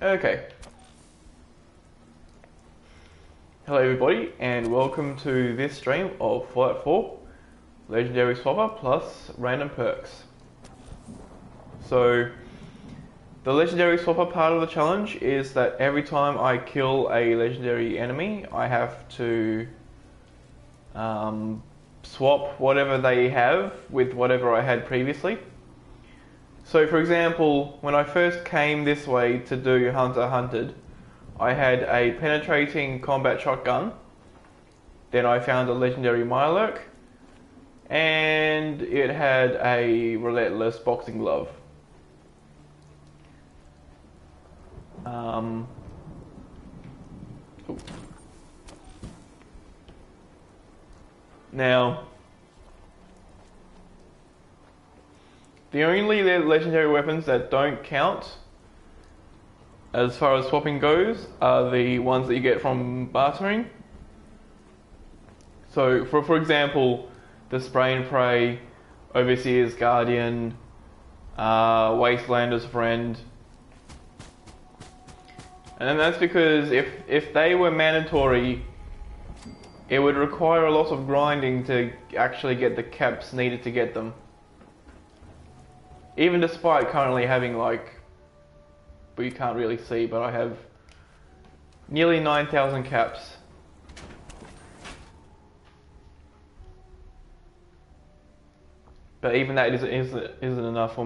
Okay. Hello everybody and welcome to this stream of Fallout 4 Legendary Swapper plus random perks. So the Legendary Swapper part of the challenge is that every time I kill a legendary enemy I have to swap whatever they have with whatever I had previously. So for example, when I first came this way to do Hunter Hunted, I had a penetrating combat shotgun, then I found a legendary Mirelurk, and it had a relentless boxing glove. Now, the only legendary weapons that don't count as far as swapping goes are the ones that you get from bartering. So, for example, the Spray and Pray, Overseer's Guardian, Wastelander's Friend. And then that's because if they were mandatory, it would require a lot of grinding to actually get the caps needed to get them. Even despite currently having but you can't really see, but I have nearly 9,000 caps. But even that isn't enough for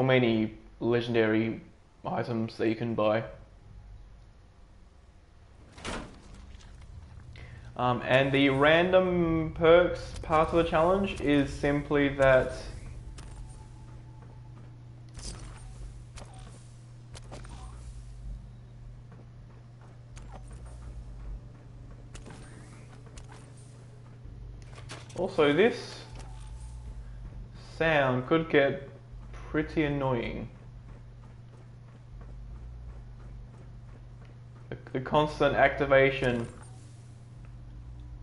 many legendary items that you can buy. And the random perks part of the challenge is simply that also this sound could get pretty annoying. The constant activation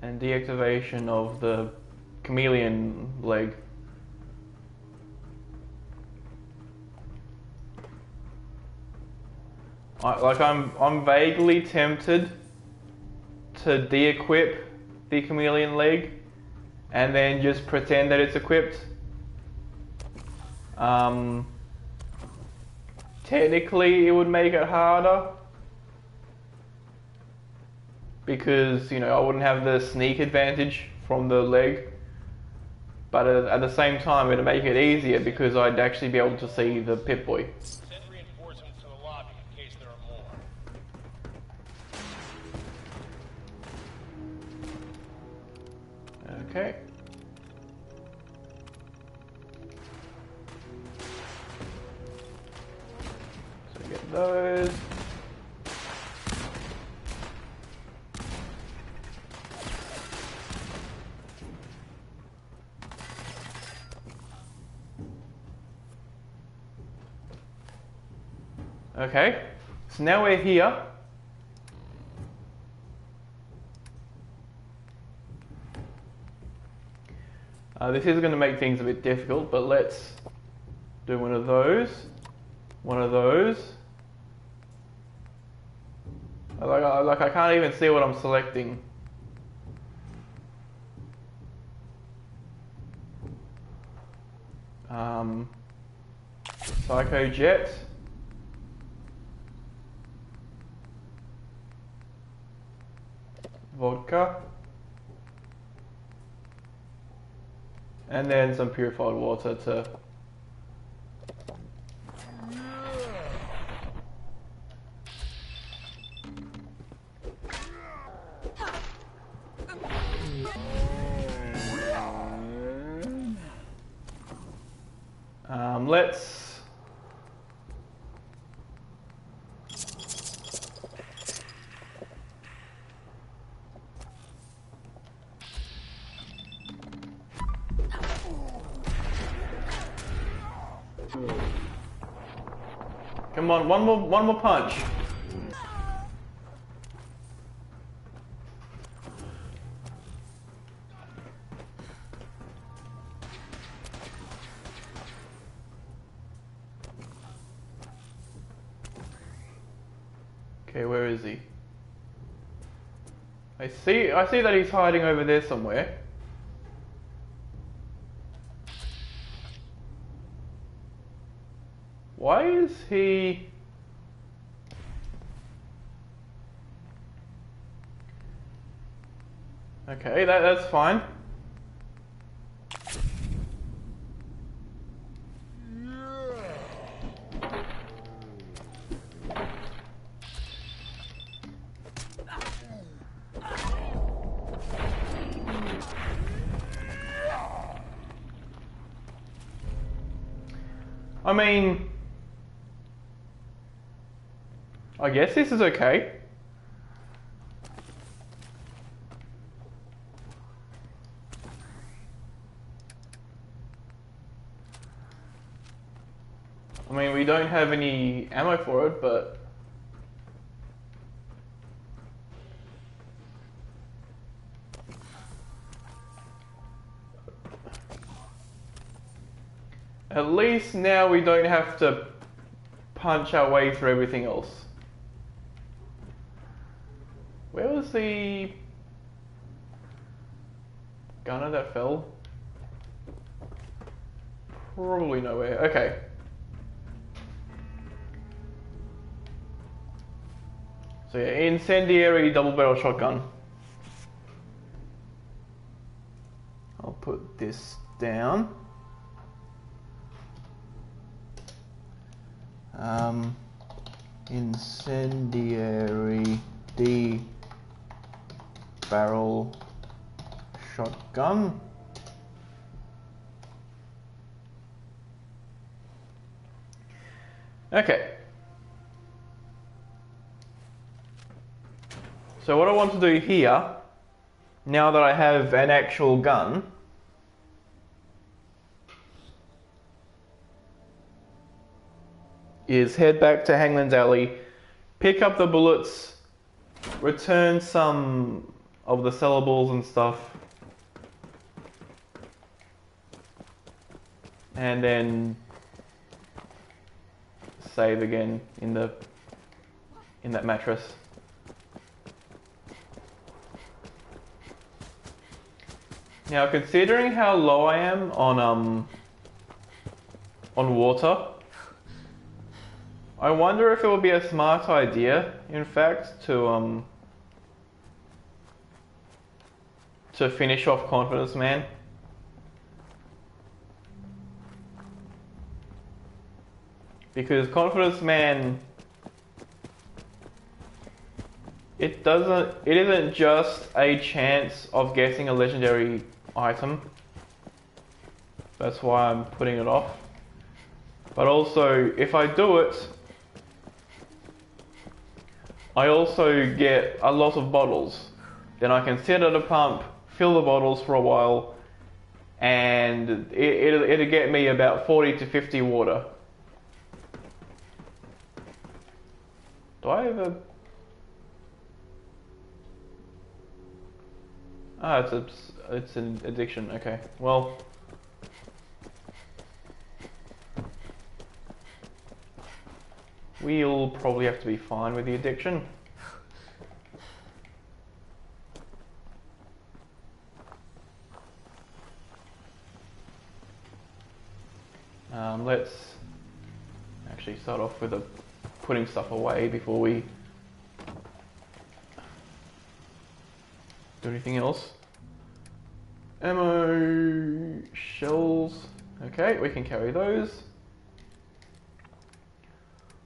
and deactivation of the chameleon leg. I'm vaguely tempted to de-equip the chameleon leg and then just pretend that it's equipped. Technically it would make it harder, because I wouldn't have the sneak advantage from the leg, but at the same time it'd make it easier because I'd actually be able to see the Pip-Boy. Send reinforcements to the lobby in case there are more. Okay. So get those. Okay, so now we're here. This is going to make things a bit difficult, but let's do one of those. I can't even see what I'm selecting. Psycho Jet. Vodka, and then some purified water to let's come on, one more punch. Okay, where is he? I see that he's hiding over there somewhere. Why is he... Okay, that's fine. I mean, I guess this is okay. I mean, we don't have any ammo for it, but... At least now we don't have to punch our way through everything else. Where was the gunner that fell? Probably nowhere. Okay. So yeah, incendiary double barrel shotgun. I'll put this down. Incendiary barrel shotgun. Okay. So what I want to do here, now that I have an actual gun, is head back to Hangman's Alley, pick up the bullets, return some of the sellables and stuff, and then save again in that mattress. Now, considering how low I am on water, I wonder if it would be a smart idea, in fact, to finish off Confidence Man. Because Confidence Man, it isn't just a chance of getting a legendary item. That's why I'm putting it off. But also, if I do it, I also get a lot of bottles. Then I can sit at a pump, fill the bottles for a while, and it'll get me about 40 to 50 water. Do I have a... Ah, it's an addiction, okay. Well... we'll probably have to be fine with the addiction. Let's actually start off with putting stuff away before we do anything else. Ammo, shells. Okay, we can carry those.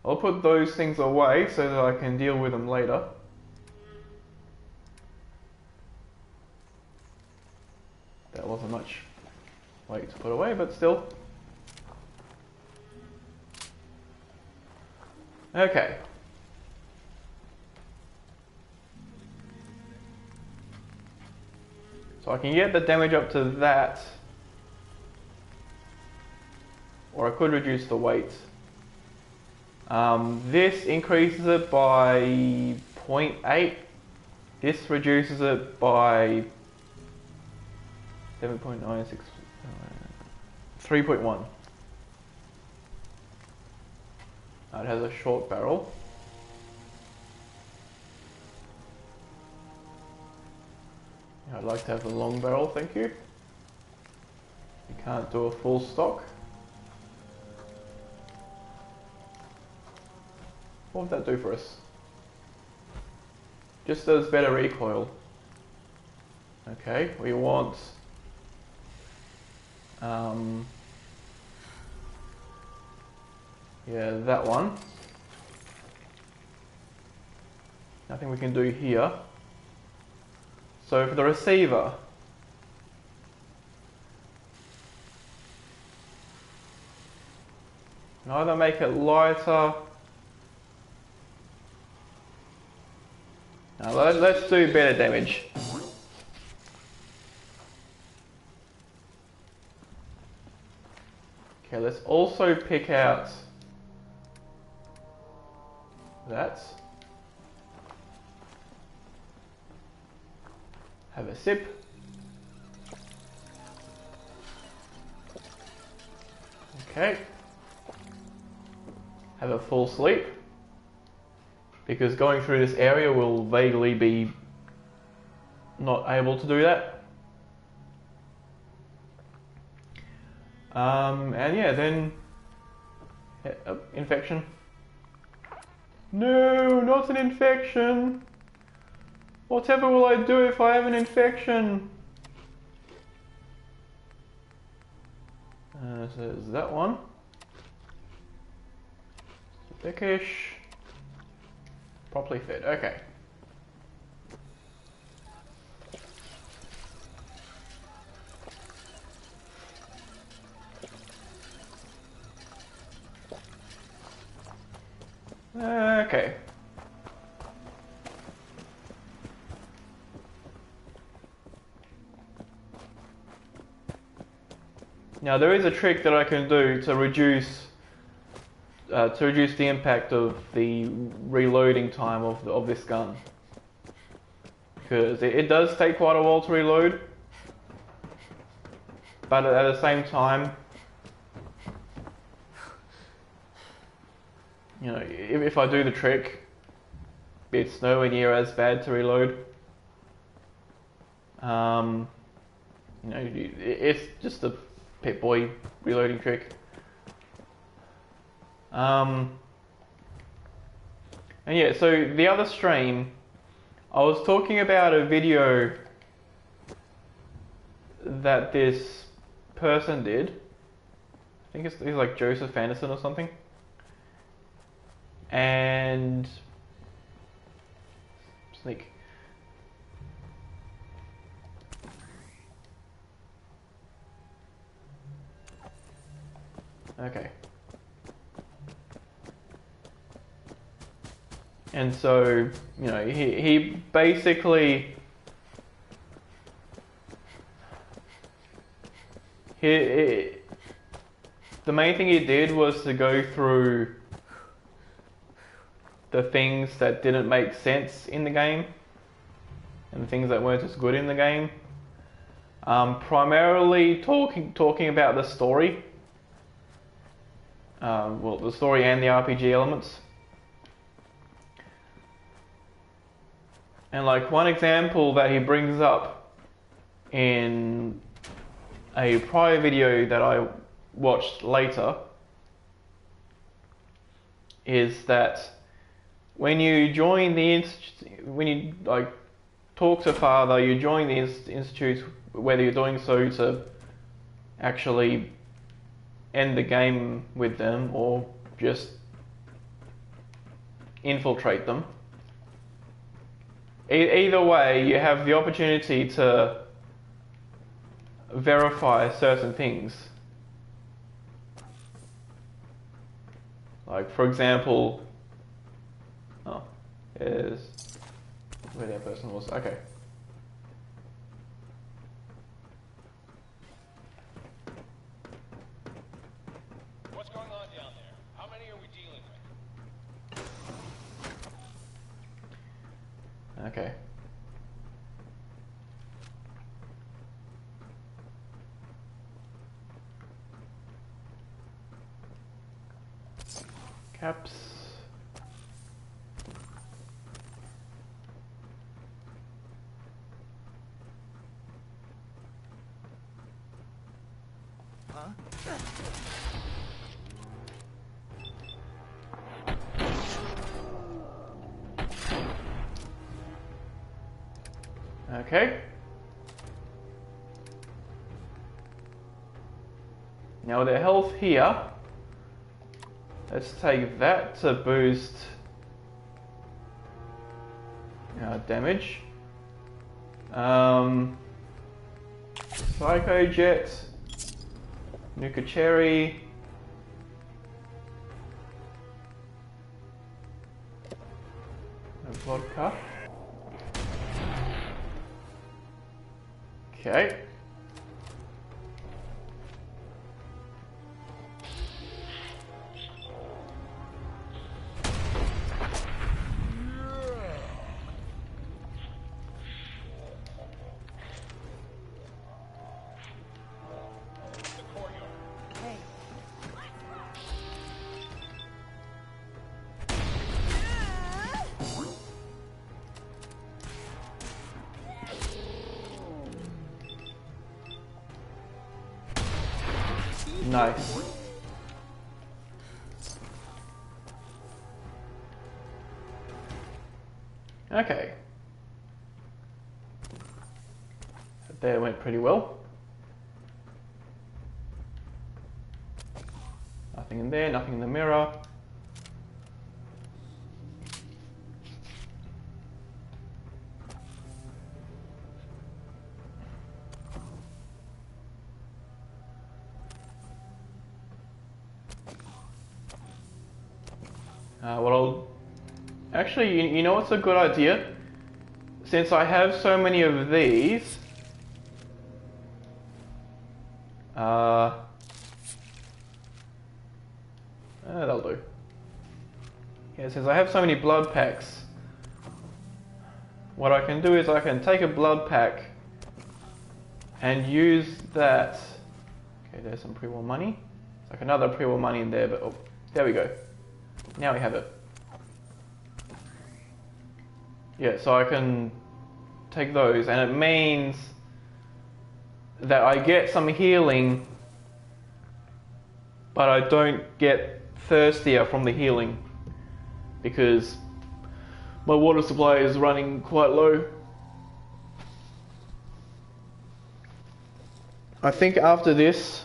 I'll put those things away so that I can deal with them later. That wasn't much weight to put away, but still. Okay. So I can get the damage up to that, or I could reduce the weight. This increases it by 0.8. This reduces it by 7.96, 3.1. It has a short barrel. I'd like to have the long barrel, thank you. You can't do a full stock. What would that do for us? Just does better recoil. Okay, we want yeah, that one. Nothing we can do here. So for the receiver, either make it lighter. Now let's do better damage. Okay, let's also pick out that. Have a sip. Okay. Have a full sleep. Because going through this area will vaguely be not able to do that. And yeah, then infection. No, not an infection. Whatever will I do if I have an infection? So there's that one. Thickish. Properly fed, okay. Okay. Now there is a trick that I can do to reduce the impact of the reloading time of this gun, because it does take quite a while to reload, but at the same time, you know, if I do the trick, it's nowhere near as bad to reload. You know, it's just a Pip Boy reloading trick. And yeah, so the other stream, I was talking about a video that this person did. I think he's like Joseph Anderson or something. And sneak. Okay. And so, you know, he basically the main thing he did was to go through the things that didn't make sense in the game and the things that weren't as good in the game. Primarily talking about the story. Well, the story and the RPG elements. And like one example that he brings up in a prior video that I watched later is that when you join the when you like talk to Father, you join the institute, whether you're doing so to actually end the game with them or just infiltrate them. Either way, you have the opportunity to verify certain things. Like, for example, oh, here's where that person was. Okay. What's going on down there? How many are we dealing with? Okay. Caps. Okay. Now their health here. Let's take that to boost damage. Psycho Jet, Nuka Cherry. Vodka. Okay. Nice. Okay. That went pretty well. Nothing in there, nothing in the mirror. Actually, you know what's a good idea? Since I have so many of these, that'll do. Yeah, since I have so many blood packs, what I can do is I can take a blood pack and use that. Okay, there's some pre-war money. It's like another pre-war money in there, but oh, there we go. Now we have it. Yeah, so I can take those, and it means that I get some healing, but I don't get thirstier from the healing because my water supply is running quite low. I think after this,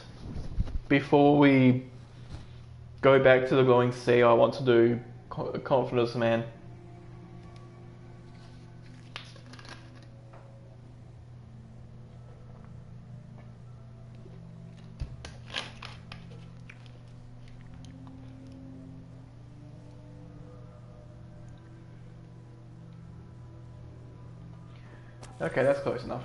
before we go back to the Glowing Sea, I want to do Confidence Man. Okay, that's close enough.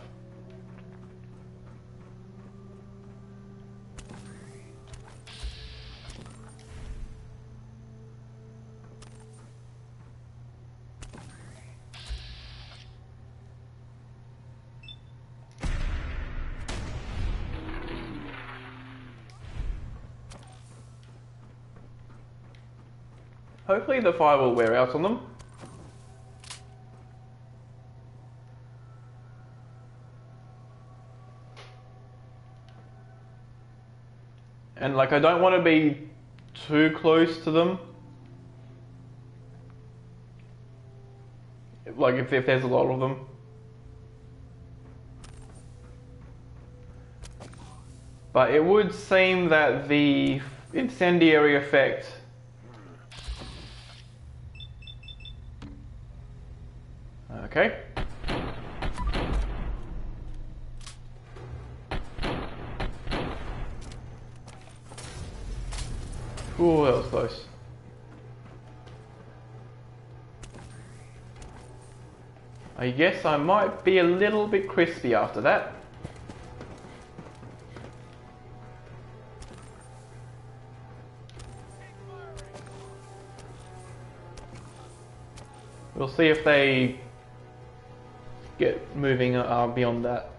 Hopefully the fire will wear out on them. And like, I don't want to be too close to them. Like if there's a lot of them. But it would seem that the incendiary effect okay. Ooh, that was close. I guess I might be a little bit crispy after that. We'll see if they get moving beyond that.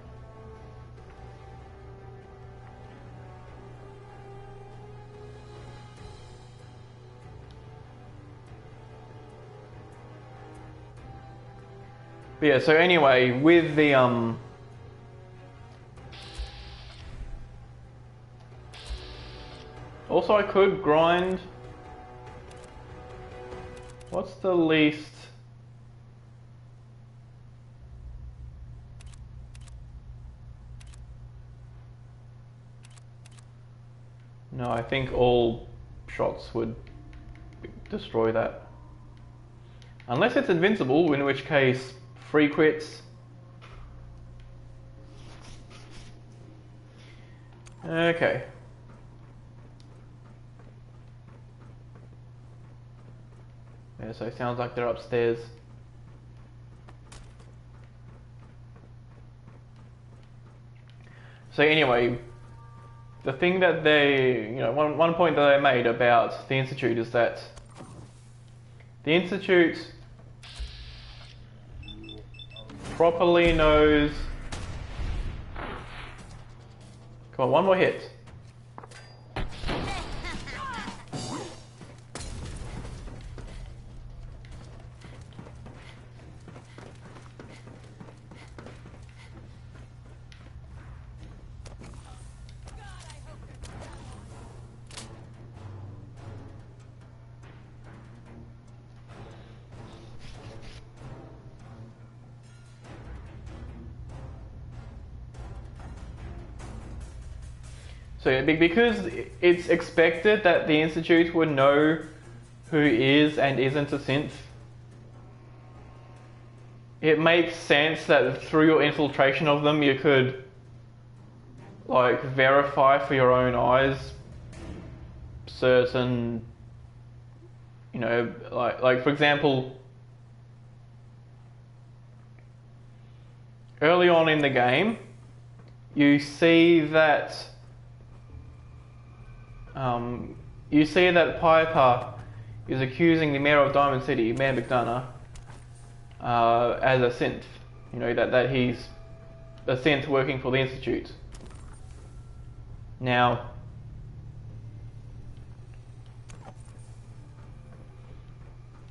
But yeah, so anyway, with the Also, I could grind. What's the least? No, I think all shots would destroy that. Unless it's invincible, in which case free quits. Okay. Yeah, so it sounds like they're upstairs. So anyway, the thing that they, one point that they made about the Institute is that the Institute properly knows. Come on, one more hit. So because it's expected that the Institute would know who is and isn't a synth, it makes sense that through your infiltration of them you could like verify for your own eyes certain, like for example, early on in the game you see that Piper is accusing the mayor of Diamond City, Mayor McDonough, as a synth. That he's a synth working for the Institute. Now,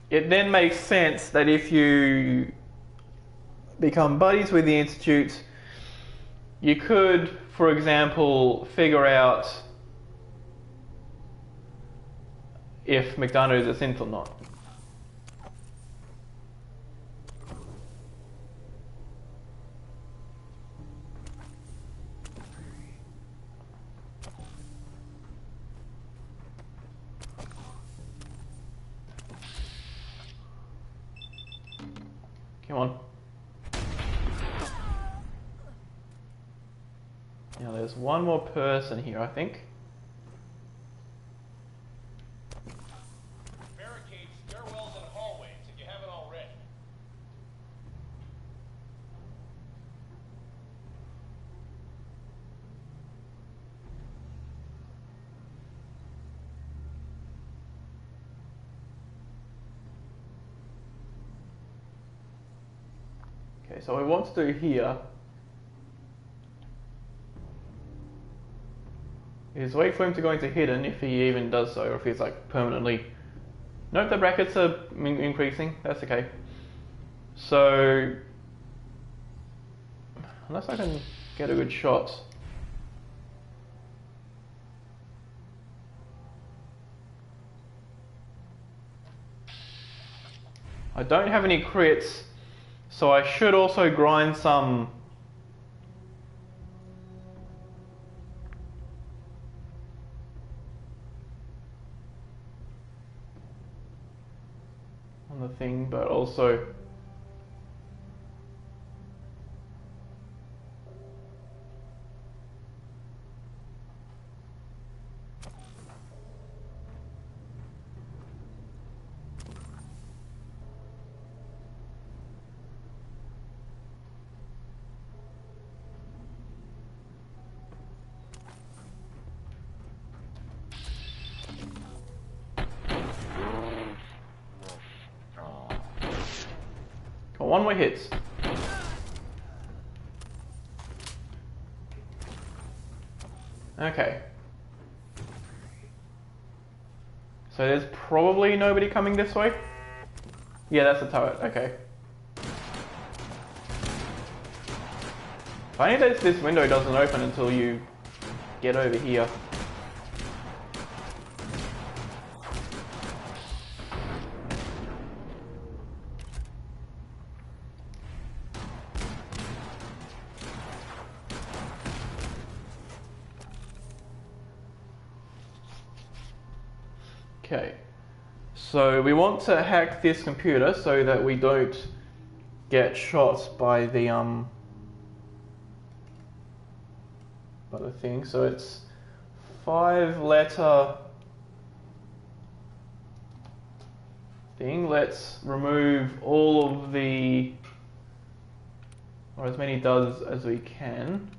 it then makes sense that if you become buddies with the Institute, you could, for example, figure out if McDonough is a synth or not. Come on. Now there's one more person here, I think. Barricade stairwells and hallways if you haven't already. Okay, so what we want to do here is wait for him to go into hidden if he even does so, or if he's like permanently. Note the brackets are increasing, that's okay. So, unless I can get a good shot. I don't have any crits, so I should also grind some on the thing, but also one more hit. Okay. So there's probably nobody coming this way? Yeah, that's the turret, okay. Funny that this window doesn't open until you get over here. Okay, so we want to hack this computer so that we don't get shot by the thing. So it's 5-letter thing. Let's remove all of the, or as many does as we can.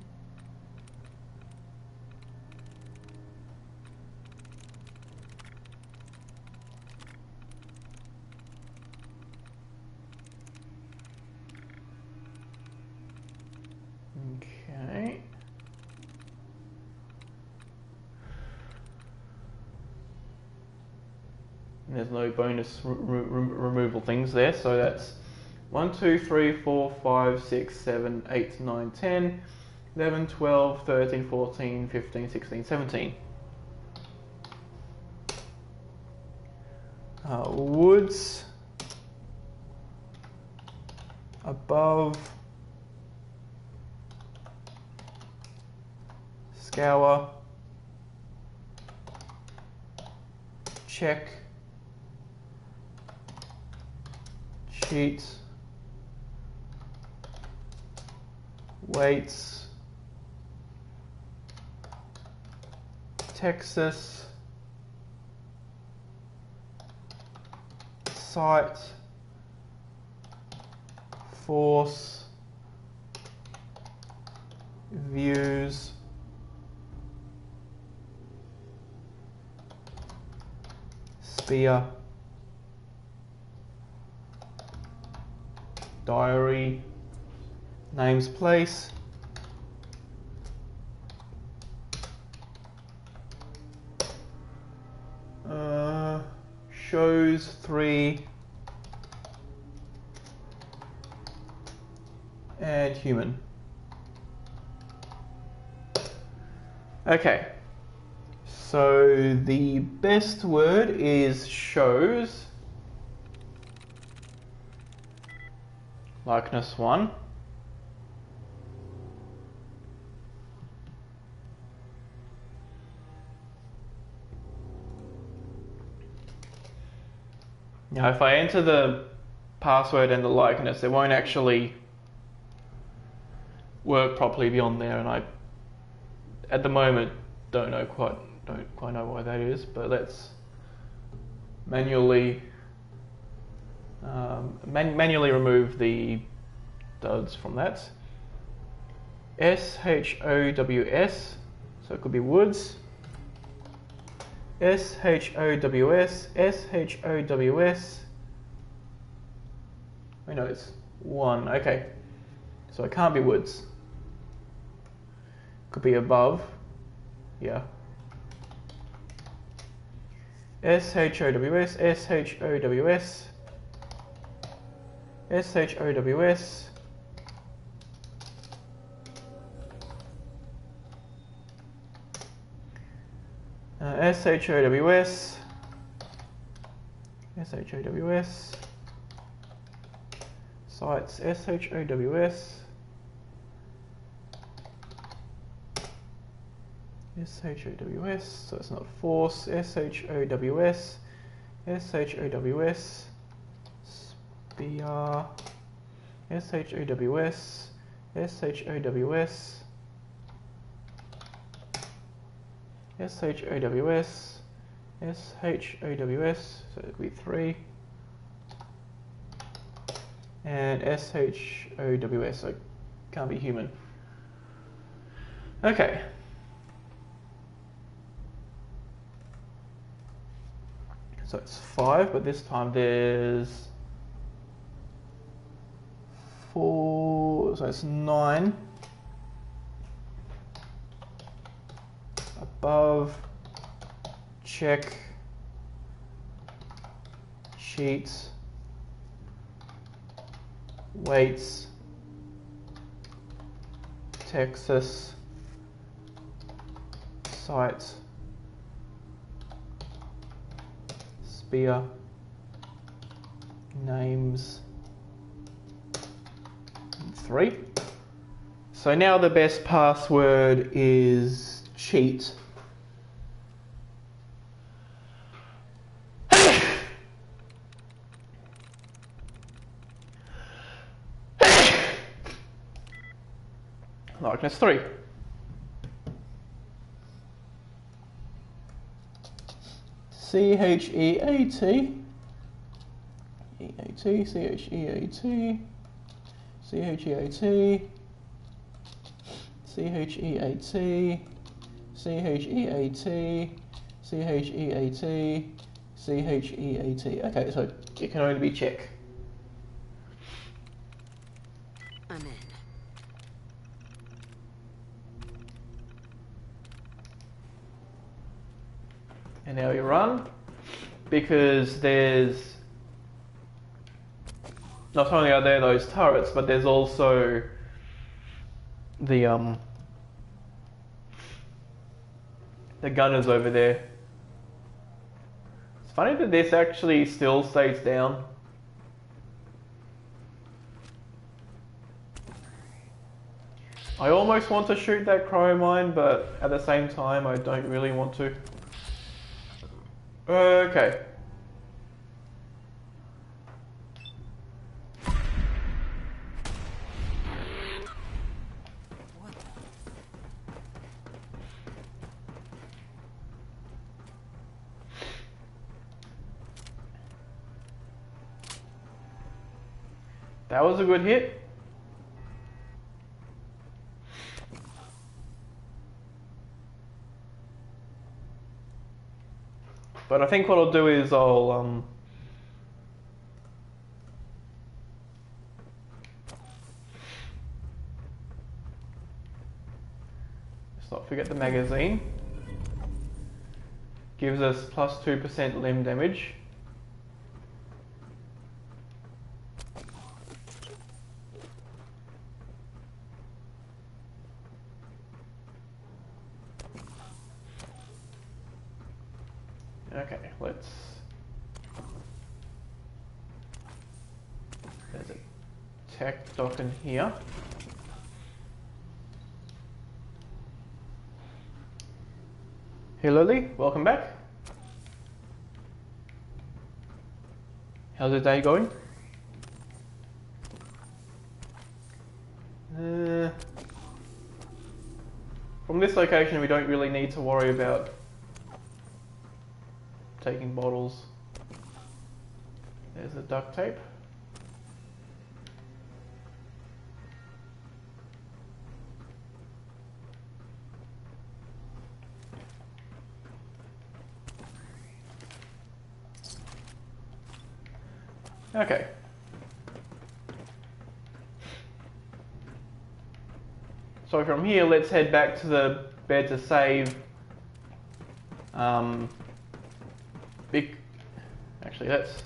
Okay. And there's no bonus removal things there, so that's 1, 2, 3, 4, 5, 6, 7, 8, 9, 10, 11, 12, 13, 14, 15, 16, 17. Woods above scour check sheet weights Texas site force views spear diary names place shows 3 and human. Okay, so the best word is shows likeness 1. Now if I enter the password and the likeness, it won't actually work properly beyond there, and I at the moment don't quite know why that is, but let's manually manually remove the duds from that. SHOWS, so it could be woods. SHOWS, SHOWS. I know it's 1. Okay, so it can't be woods. Could be above. Yeah. SHOWS, SHOWS, SHOWS. SHOWS, SHOWS, sites, SHOWS, SHOWS, so it's not force, SHOWS, SHOWS, spear, SHOWS, SHOWS, SHOWS, SHOWS, so it'd be 3, and SHOWS, so it can't be human. Okay. So it's 5, but this time there's 4, so it's 9. Above, check, sheets, weights, Texas, site, spear, names, 3. So now the best password is cheat. Darkness 3. CHEAT. EAT, CHEAT. CHEAT. CHEAT. CHEAT. CHEAT. CHEAT. Okay, so it can only be check. I'm in. And now you run, because there's, not only are there those turrets, but there's also the gunners over there. It's funny that this actually still stays down. I almost want to shoot that cryo mine, but at the same time I don't really want to. Okay. That was a good hit. But I think what I'll do is I'll let's not forget the magazine. Gives us plus 2% limb damage. Okay, let's. There's a tech dock in here. Hey Lily, welcome back. How's the day going? From this location we don't really need to worry about taking bottles. There's the duct tape. Okay. So from here, let's head back to the bed to save. Actually, let's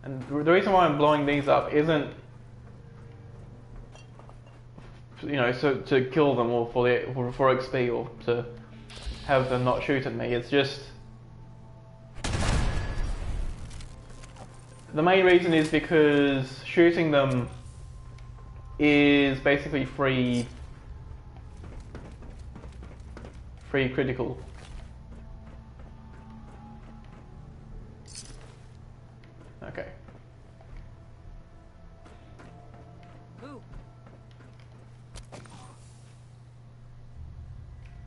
And the reason why I'm blowing these up isn't, you know, so to kill them or for XP or to have them not shoot at me. It's just the main reason is because shooting them is basically free critical. Okay. Who?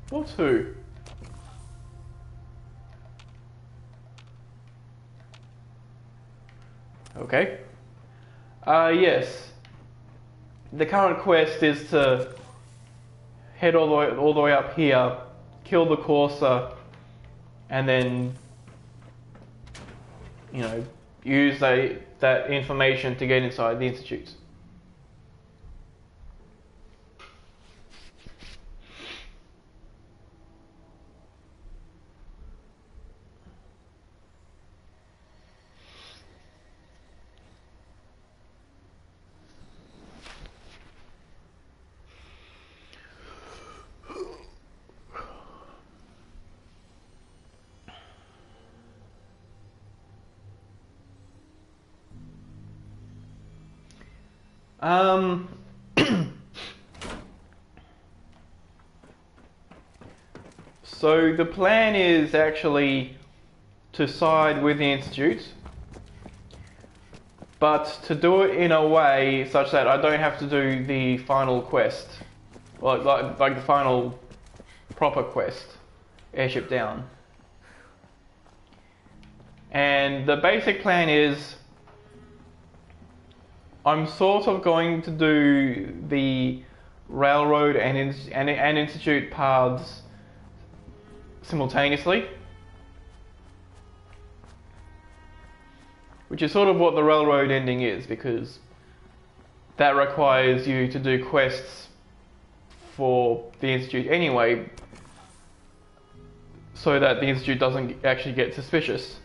What's who? Okay. Yes. The current quest is to head all the way up here, kill the Corsa, and then, you know, use that information to get inside the institutes. So the plan is actually to side with the Institute, but to do it in a way such that I don't have to do the final quest, like the final proper quest, Airship Down. And the basic plan is I'm sort of going to do the Railroad and Institute paths simultaneously, which is sort of what the Railroad ending is, because that requires you to do quests for the Institute anyway, so that the Institute doesn't actually get suspicious.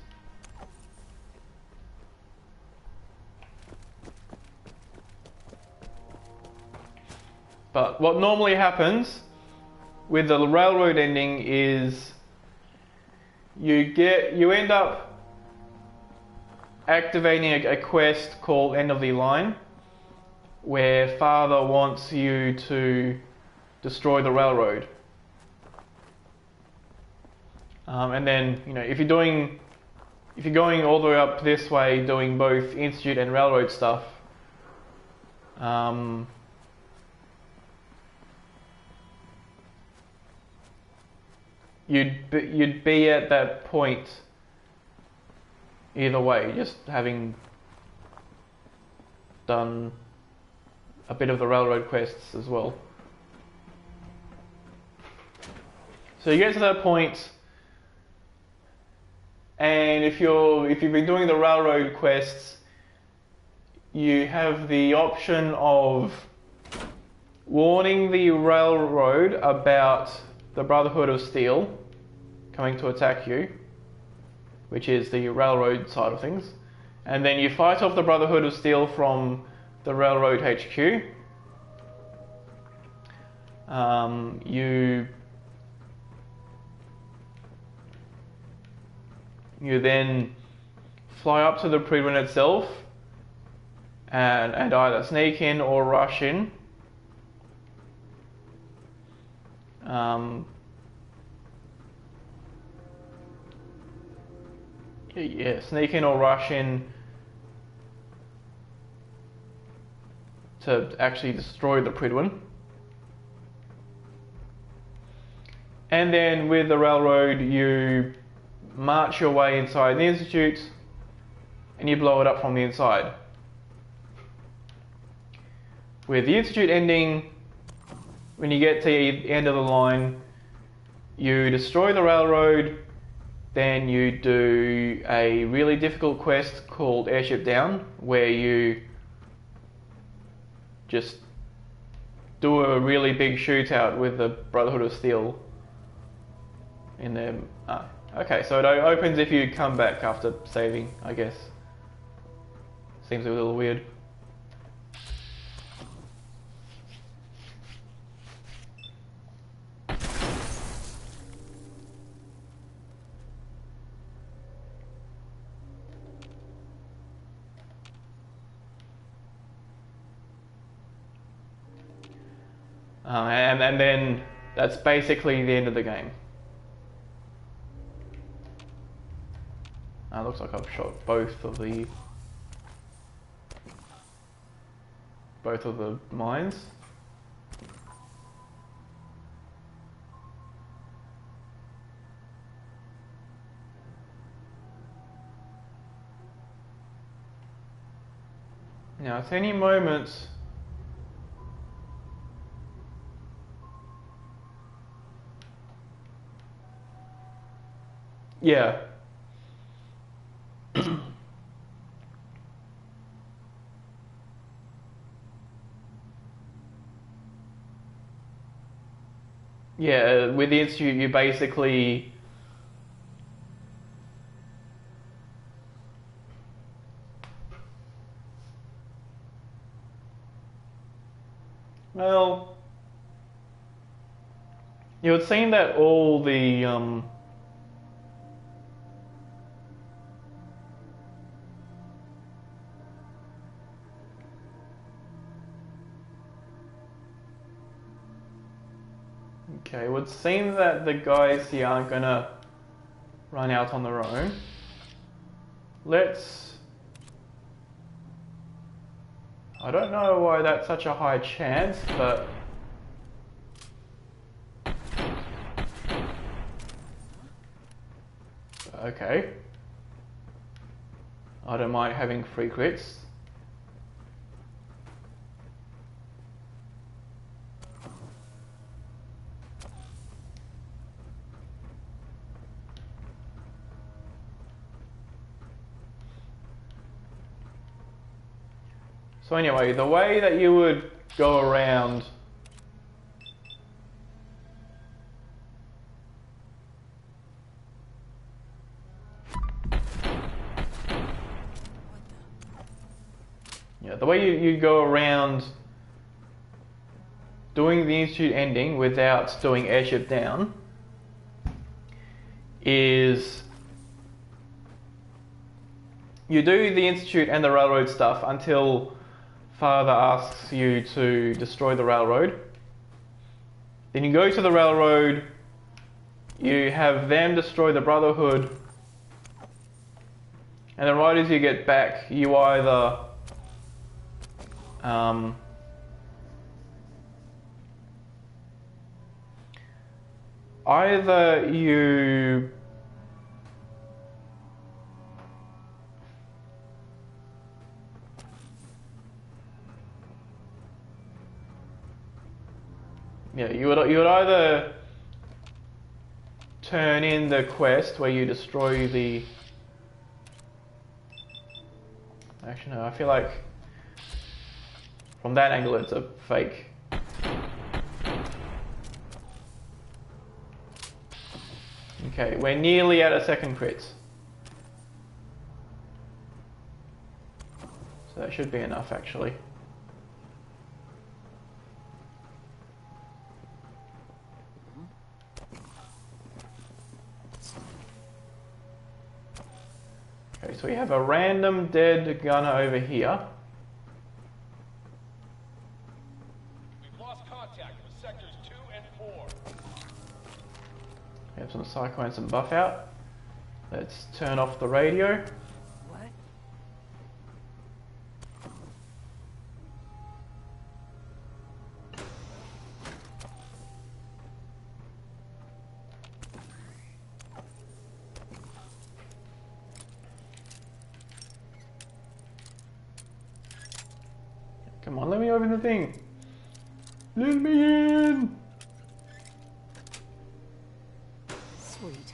But what normally happens with the Railroad ending is you end up activating a quest called End of the Line, where Father wants you to destroy the railroad. And then, if you're going all the way up this way, doing both Institute and Railroad stuff, you'd be at that point either way, just having done a bit of the Railroad quests as well. So you get to that point, and if you've been doing the Railroad quests, you have the option of warning the Railroad about the Brotherhood of Steel coming to attack you, which is the Railroad side of things, and then you fight off the Brotherhood of Steel from the Railroad HQ. You then fly up to the Prydwen itself and either sneak in or rush in. Sneak in or rush in to actually destroy the Prydwen. And then with the Railroad, you march your way inside the Institute and you blow it up from the inside. With the Institute ending, when you get to the end of the line, you destroy the Railroad, then you do a really difficult quest called Airship Down, where you just do a really big shootout with the Brotherhood of Steel in there. Okay, so it opens if you come back after saving, I guess. Seems a little weird. And then that's basically the end of the game. Looks like I've shot both of the mines. Now, at any moment, yeah. Yeah, with the Institute, you basically it would seem that all the okay, it would seem that the guys here aren't gonna run out on their own. let's... I don't know why that's such a high chance, but... Okay. I don't mind having free crits. So anyway, the way that you would go around the way you go around doing the Institute ending without doing Airship Down is you do the Institute and the railroad stuff until Father asks you to destroy the railroad. Then you go to the railroad, you have them destroy the Brotherhood, and then right as you get back, you either you you would either turn in the quest where you destroy the... Actually no, I feel like from that angle it's a fake. Okay, we're nearly at a second crit. So that should be enough actually. Okay, so we have a random dead gunner over here. We've lost contact with sectors 2 and 4. We have some psycho and some buff out. Let's turn off the radio. What? Come on, let me open the thing. Let me in. Sweet.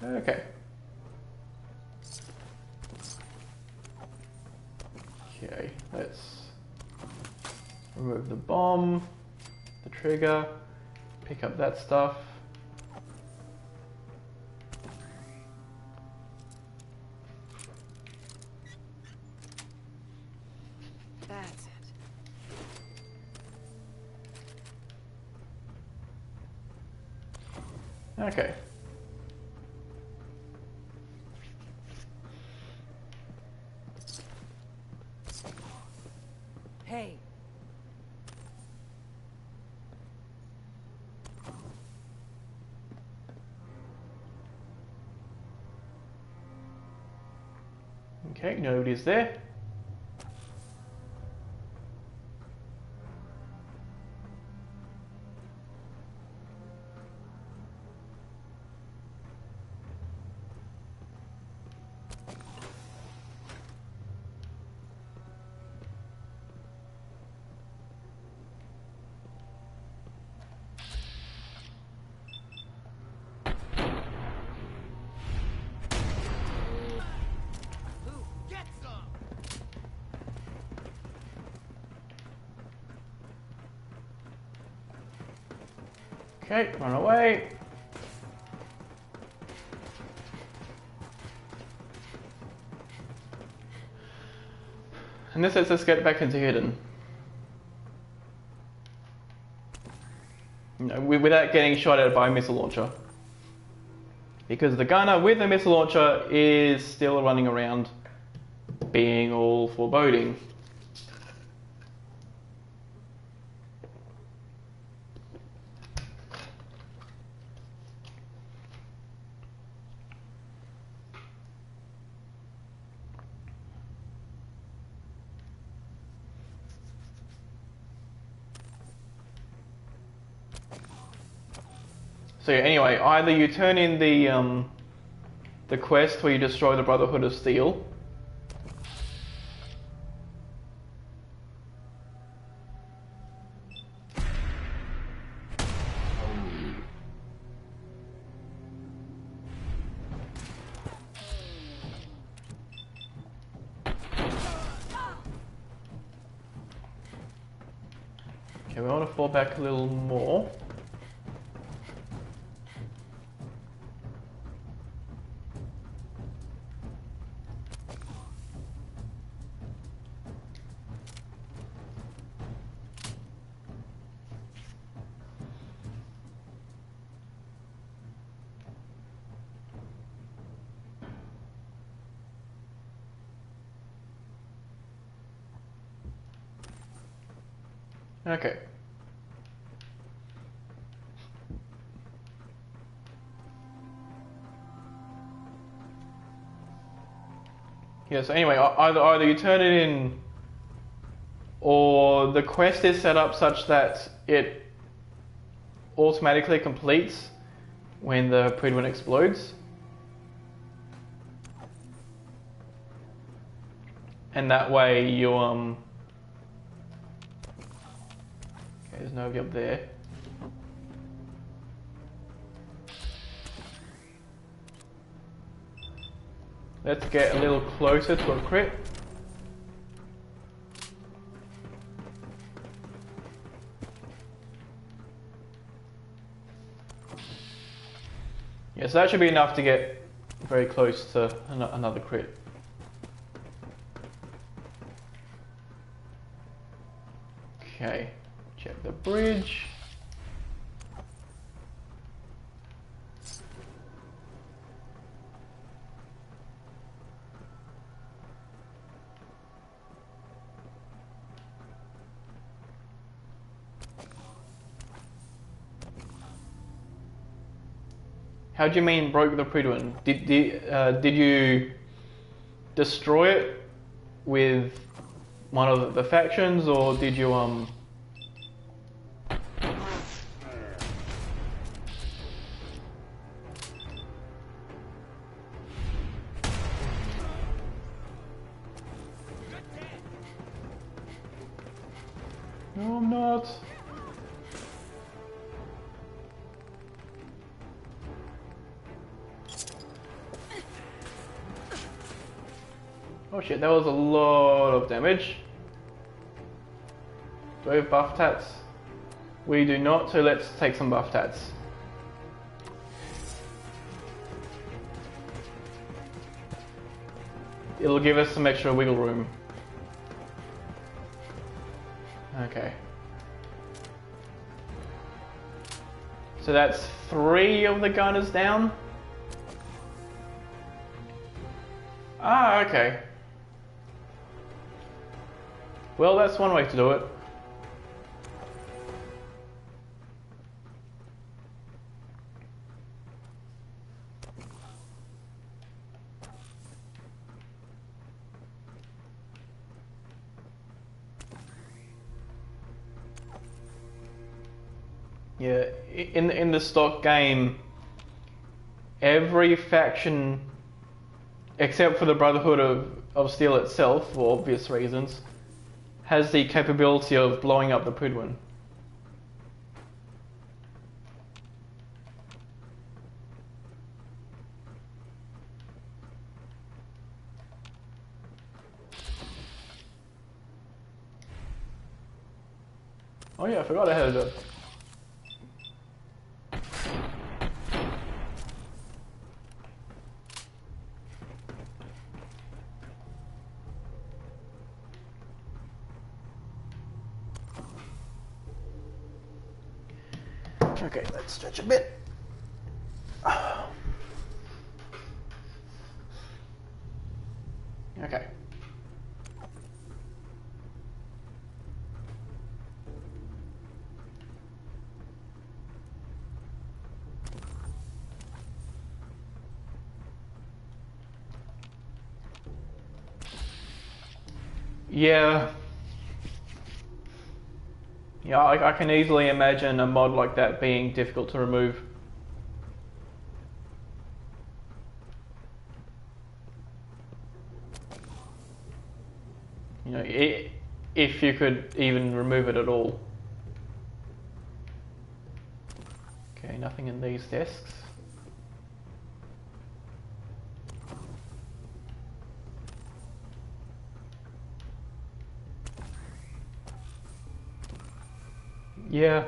Okay. Okay, let's remove the bomb, the trigger, pick up that stuff. That's it. Okay. Hey. Okay, nobody's there. Okay, run away. And this lets us get back into Hidden. You know, without getting shot at by a missile launcher. Because the gunner with the missile launcher is still running around being all foreboding. So anyway, either you turn in the quest where you destroy the Brotherhood of Steel. Okay, we want to fall back a little more. Okay. Yeah, so anyway, either you turn it in, or the quest is set up such that it automatically completes when the Pridwen explodes. And that way you okay, there's nobody up there. Let's get a little closer to a crit. Yeah, so that should be enough to get very close to another crit. Okay, check the bridge. How do you mean broke the Pridwen? Did you destroy it with one of the factions, or did you No, I'm not. Oh shit, that was a lot of damage. Do we have buff tats? We do not, so let's take some buff tats. It'll give us some extra wiggle room. Okay. So that's 3 of the gunners down. Ah, okay. Well, that's one way to do it. Yeah, in the stock game, every faction, except for the Brotherhood of Steel itself, for obvious reasons, has the capability of blowing up the Pridwen. Oh yeah, I forgot I had it. Okay, let's stretch a bit. Okay. Yeah. Yeah, I can easily imagine a mod like that being difficult to remove. You know, if you could even remove it at all. Okay, nothing in these desks. Yeah.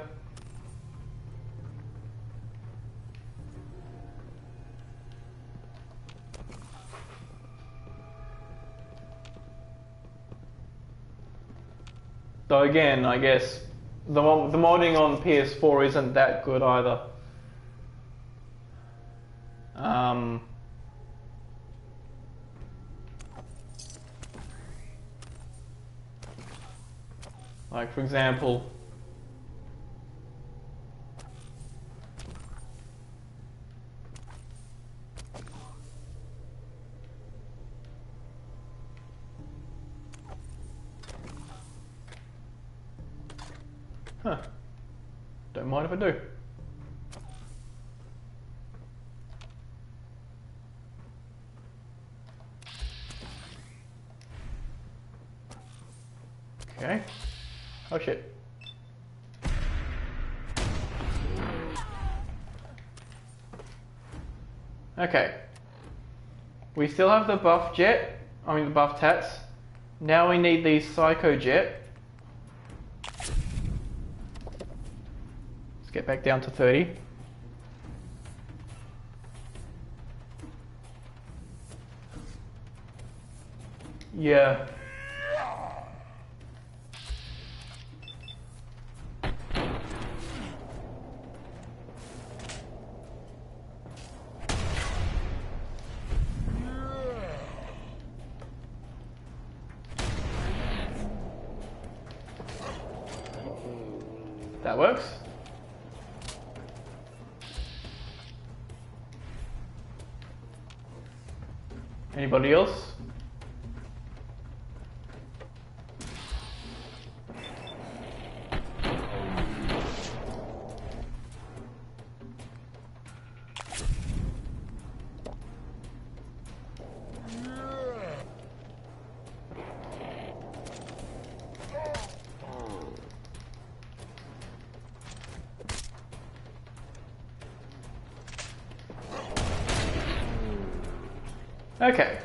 So again, I guess the modding on PS4 isn't that good either. Like for example, don't mind if I do. Okay. Oh shit. Okay. We still have the buff jet, the buff tats. Now we need the psycho jet. Let's get back down to 30. Yeah. That works. Anybody else? Okay.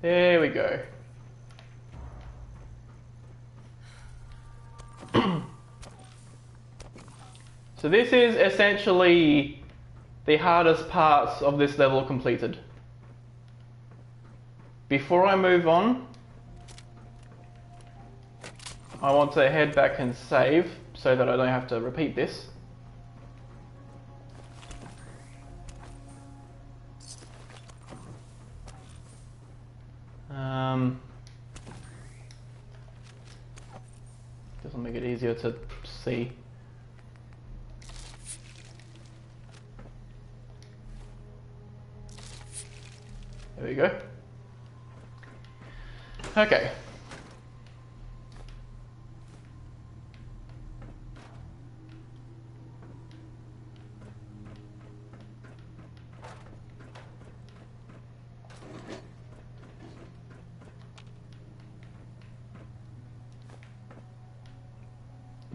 There we go. So this is essentially the hardest parts of this level completed. Before I move on, I want to head back and save so that I don't have to repeat this. Doesn't make it easier to see. There we go. Okay.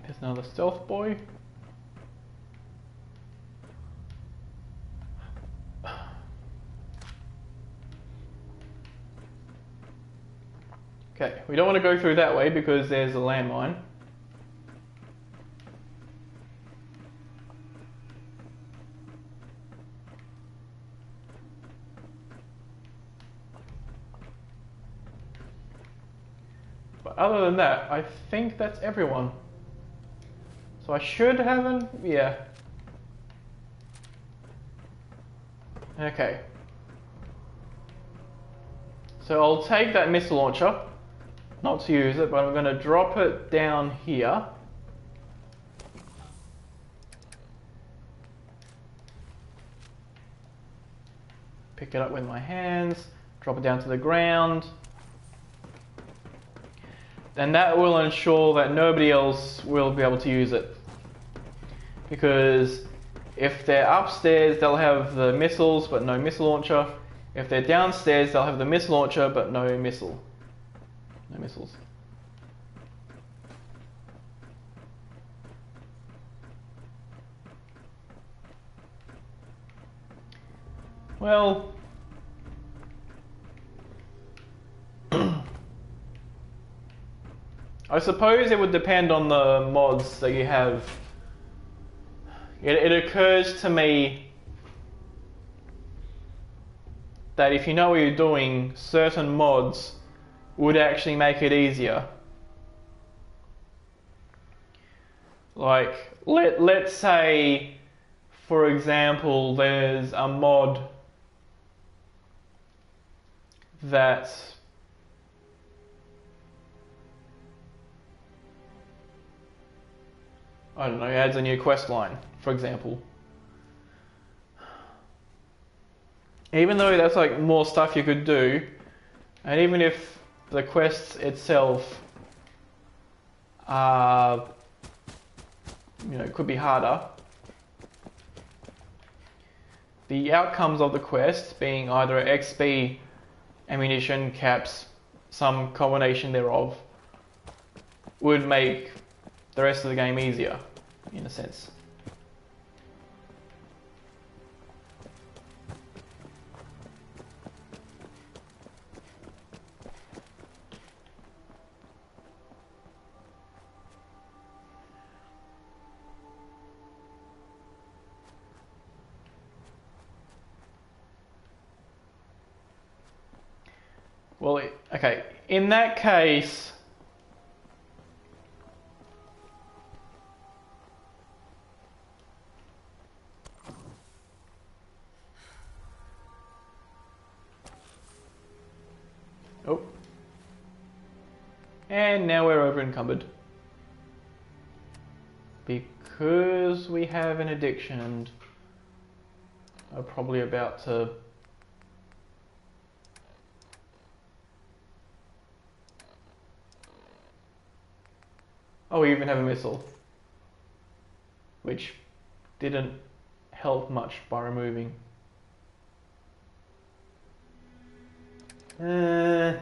There's another stealth boy. Okay, we don't want to go through that way because there's a landmine. But other than that, I think that's everyone. So I should have an... yeah. Okay. So I'll take that missile launcher. Not to use it, but I'm going to drop it down here. Pick it up with my hands, drop it down to the ground. And that will ensure that nobody else will be able to use it. Because If they're upstairs, they'll have the missiles but no missile launcher. If they're downstairs, they'll have the missile launcher but no missile. No missiles. Well, I suppose it would depend on the mods that you have. It occurs to me that if you know what you're doing, certain mods would actually make it easier. Like, let's say, for example, there's a mod that I don't know, adds a new quest line, for example. Even though that's like more stuff you could do, and even if the quests itself are, could be harder, the outcomes of the quest being either XP, ammunition, caps, some combination thereof, would make the rest of the game easier, in a sense. Well, okay, in that case, oh, and now we're over encumbered because we have an addiction and are probably about to we even have a missile, which didn't help much by removing. Yeah,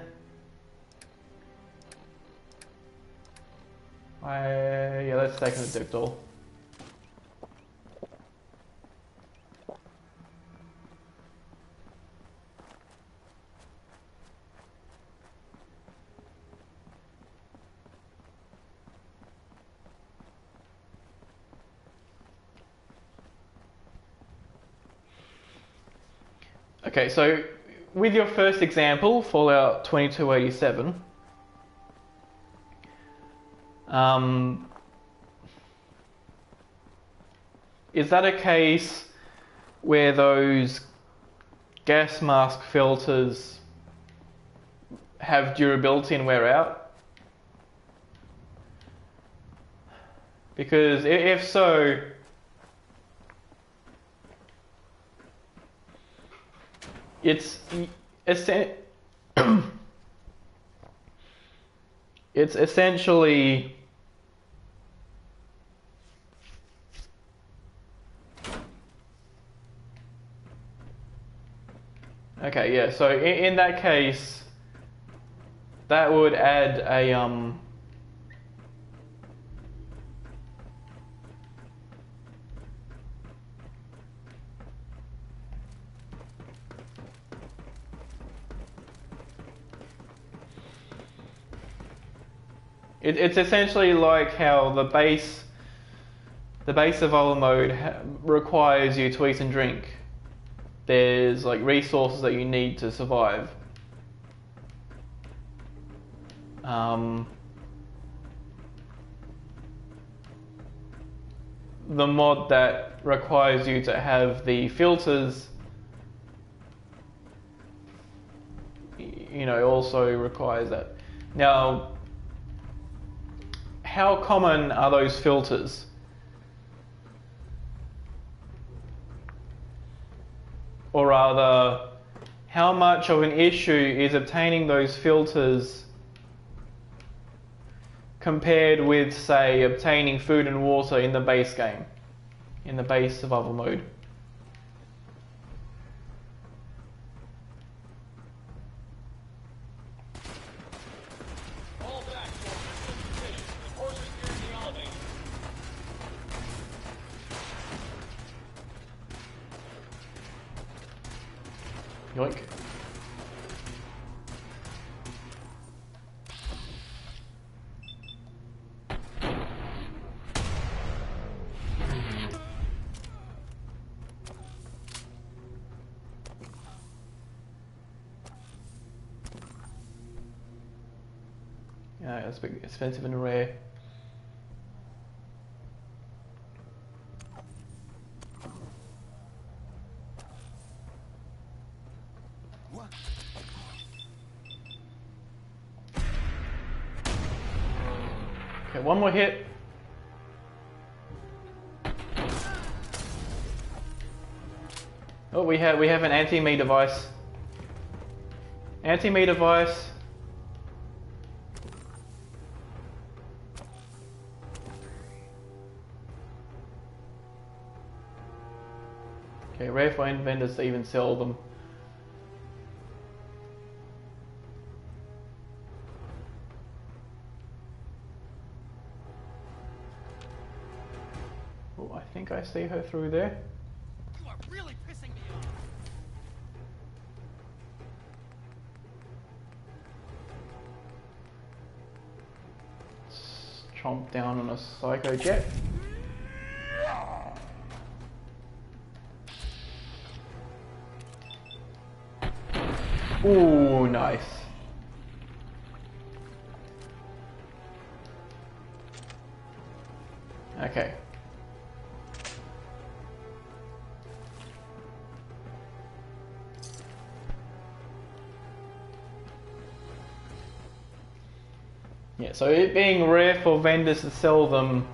let's take an addictol. Okay, so with your first example, Fallout 2287, is that a case where those gas mask filters have durability and wear out? Because if so, it's essentially okay, yeah, so in that case that would add a it's essentially like how the base survival mode requires you to eat and drink. There's like resources that you need to survive. The mod that requires you to have the filters, also requires that. Now, how common are those filters? Or rather, how much of an issue is obtaining those filters compared with, say, obtaining food and water in the base game? in the base survival mode. Fall back, soldiers. The horses here in the elevator. Yoink. Yeah, that's a bit expensive and rare. Okay, one more hit. Oh, we have an anti-me device. Anti-me device. Okay, rare for vendors to even sell them. Oh, I think I see her through there. You are really pissing me off. Let's chomp down on a psycho jet. Ooh, nice. Okay. Yeah, so it being rare for vendors to sell them.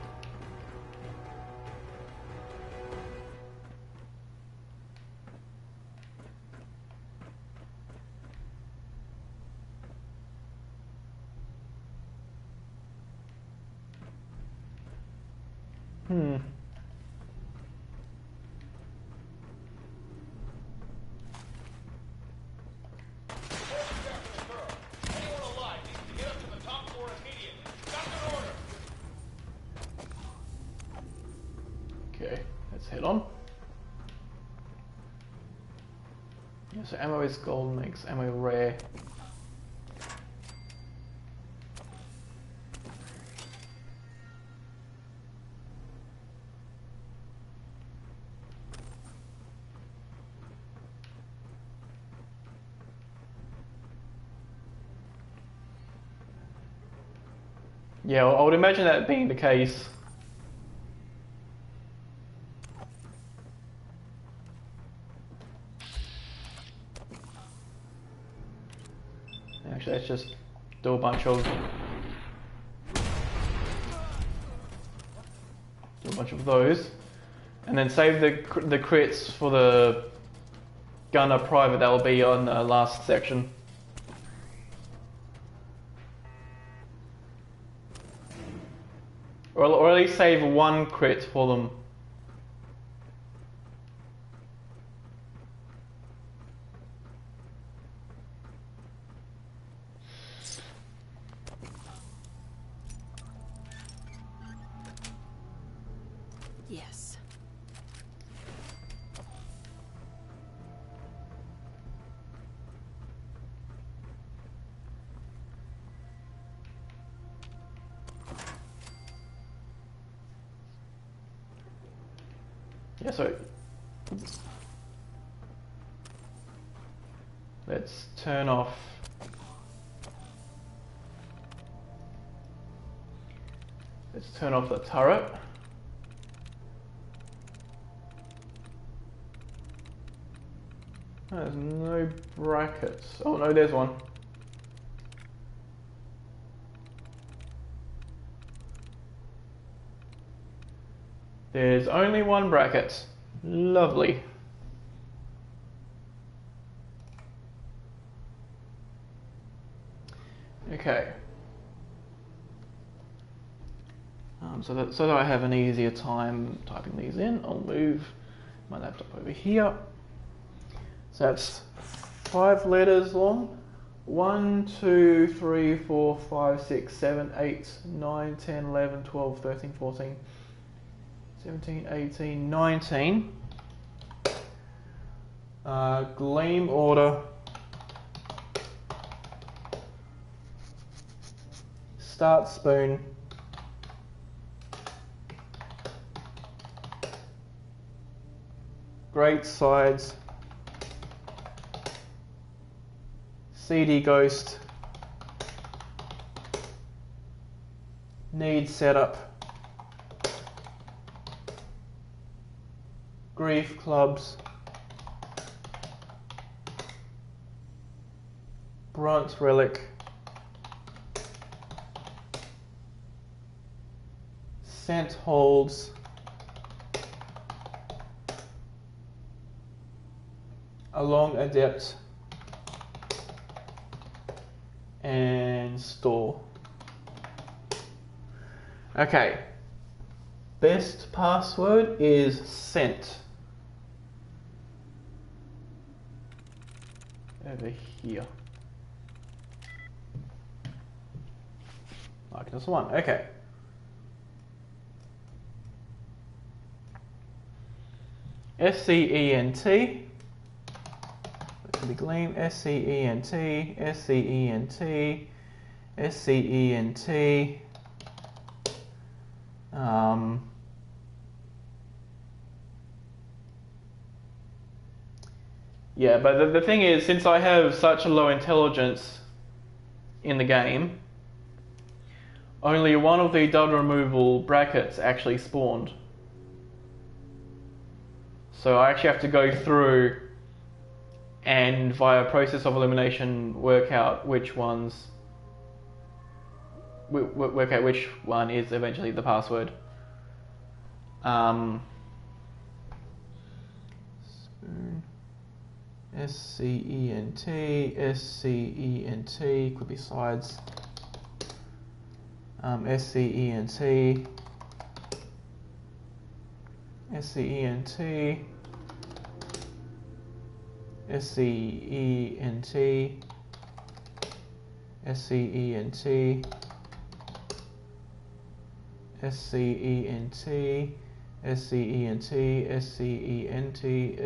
Anyone alive needs to get up to the top floor immediately. Got an order. Okay, let's head on. Yeah, so ammo is gold, makes ammo rare. Yeah, I would imagine that being the case. Actually, let's just do a bunch of those, and then save the crits for the gunner private. That'll be on the last section. Or at least save one crit for them. Yes. Yeah, so let's turn off. Let's turn off the turret. Oh, there's no brackets. Oh no, there's one. There's only one bracket. Lovely. Okay. So that I have an easier time typing these in, I'll move my laptop over here. So that's 5 letters long. 1, 2, 3, 4, 5, 6, 7, 8, 9, 10, 11, 12, 13, 14, 17, 18, 19. Gleam order. Start spoon. Great sides. CD Ghost. Need setup. Grief clubs. Brunt relic. Scent holds. Along adept. And store. Okay. Best password is sent. Over here. Like this one. Okay. SCENT. The Gleam, SCENT, SCENT, SCENT. Yeah, but the thing is, since I have such a low intelligence in the game, only one of the data removal brackets actually spawned. So I actually have to go through and via process of elimination work out which one is eventually the password. Spoon. SCENT, SCENT, could be sides. SCENT, SCENT, SCENT, SCENT, SCENT, SCENT,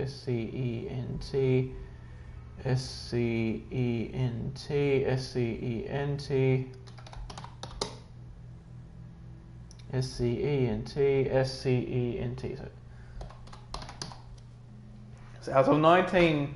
SCENT, SCENT, SCENT, SCENT, SCENT, SCENT. So out of 19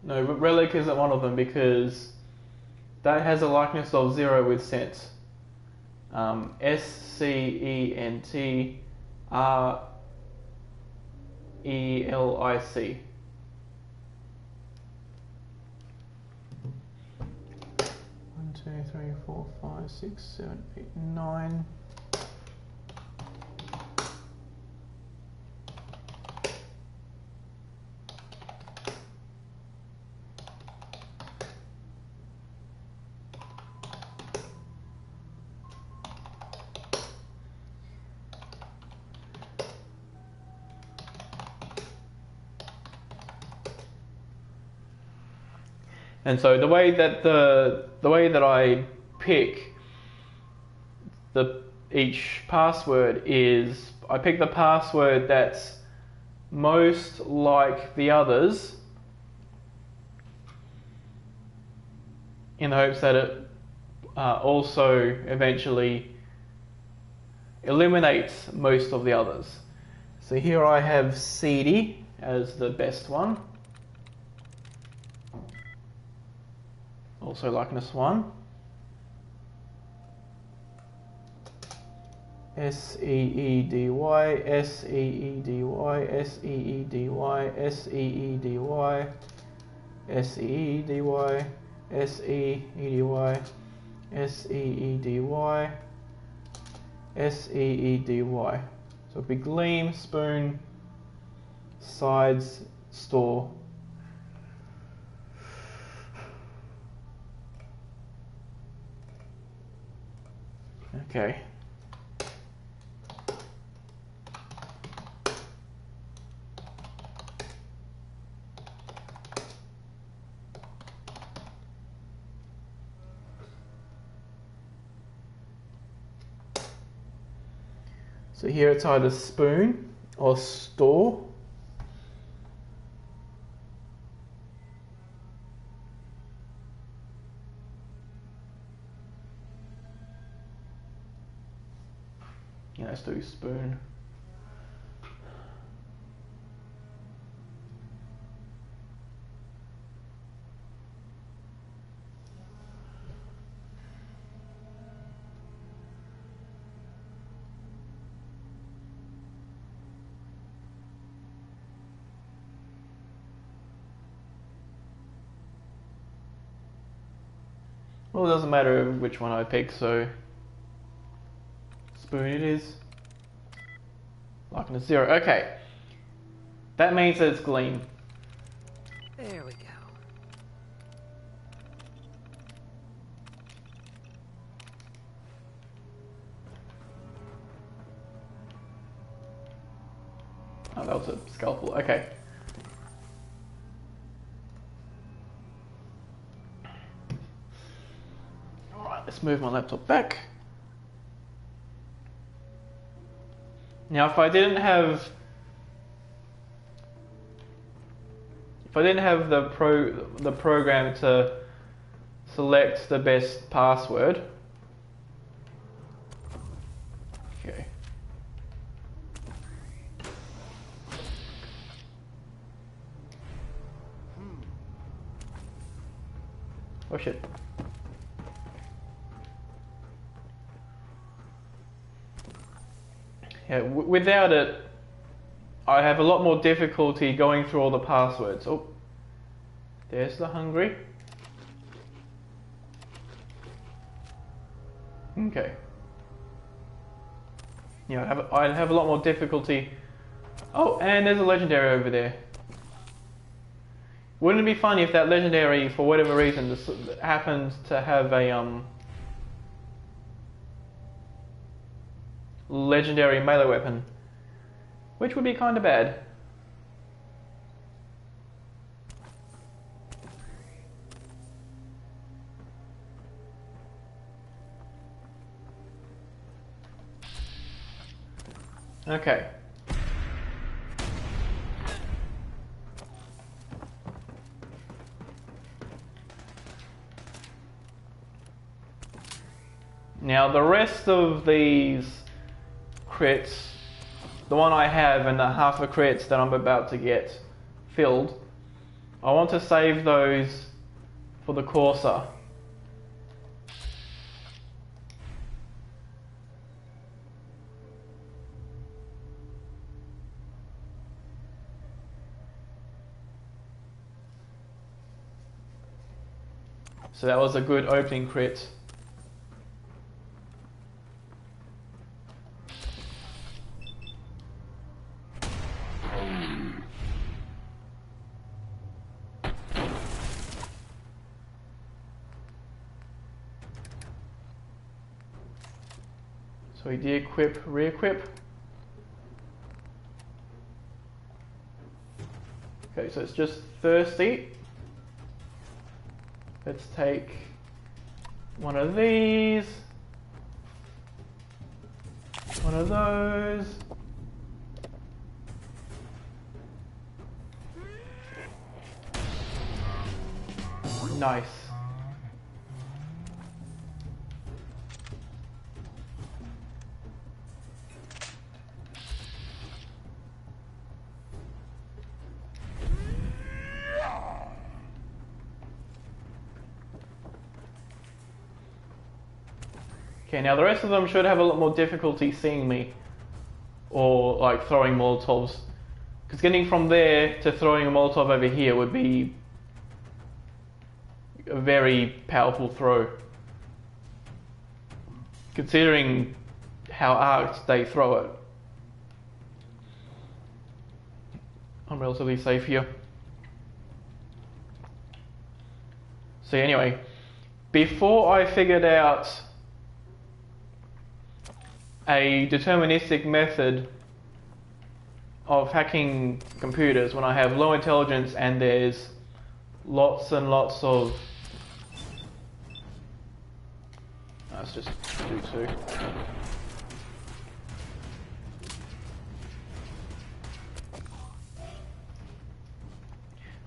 No, but Relic isn't one of them because that has a likeness of 0 with sense. SCENT RELIC. One, 2, 3, 4, 5, 6, 7, 8, 9. And so the way that I pick each password is I pick the password that's most like the others in the hopes that it also eventually eliminates most of the others. So here I have CD as the best one. Also likeness 1. SEEDY, SEEDY, SEEDY, SEEDY, SEEDY, SEEDY, S-E-E-D-Y. S-E-E-D-Y. So it'd be Gleam, Spoon, Sides, Store. Okay. So here it's either Spoon or Store. Yeah, let's do Spoon. Well, it doesn't matter which one I pick, so Spoon it is. Locking a 0. Okay. That means that it's Gleam. There we go. Oh, that was a scalpel. Okay. Alright, let's move my laptop back. Now, if I didn't have the program to select the best password. Okay. Oh shit. Yeah, without it, I have a lot more difficulty going through all the passwords. Oh, there's the hungry. Okay. Yeah, I'd have a lot more difficulty. Oh, and there's a legendary over there. Wouldn't it be funny if that legendary, for whatever reason, happened to have a legendary melee weapon, which would be kind of bad. Okay. Now the rest of these crits, the one I have and the half the crits that I'm about to get filled, I want to save those for the Corsair. So that was a good opening crit. So we de-equip, re-equip. Okay, so it's just thirsty. Let's take one of these, one of those. Nice. Okay, now the rest of them should have a lot more difficulty seeing me, or like throwing Molotovs, because getting from there to throwing a Molotov over here would be a very powerful throw. considering how arced they throw it. I'm relatively safe here. So anyway, before I figured out a deterministic method of hacking computers when I have low intelligence and there's lots and lots of... Let's just do two.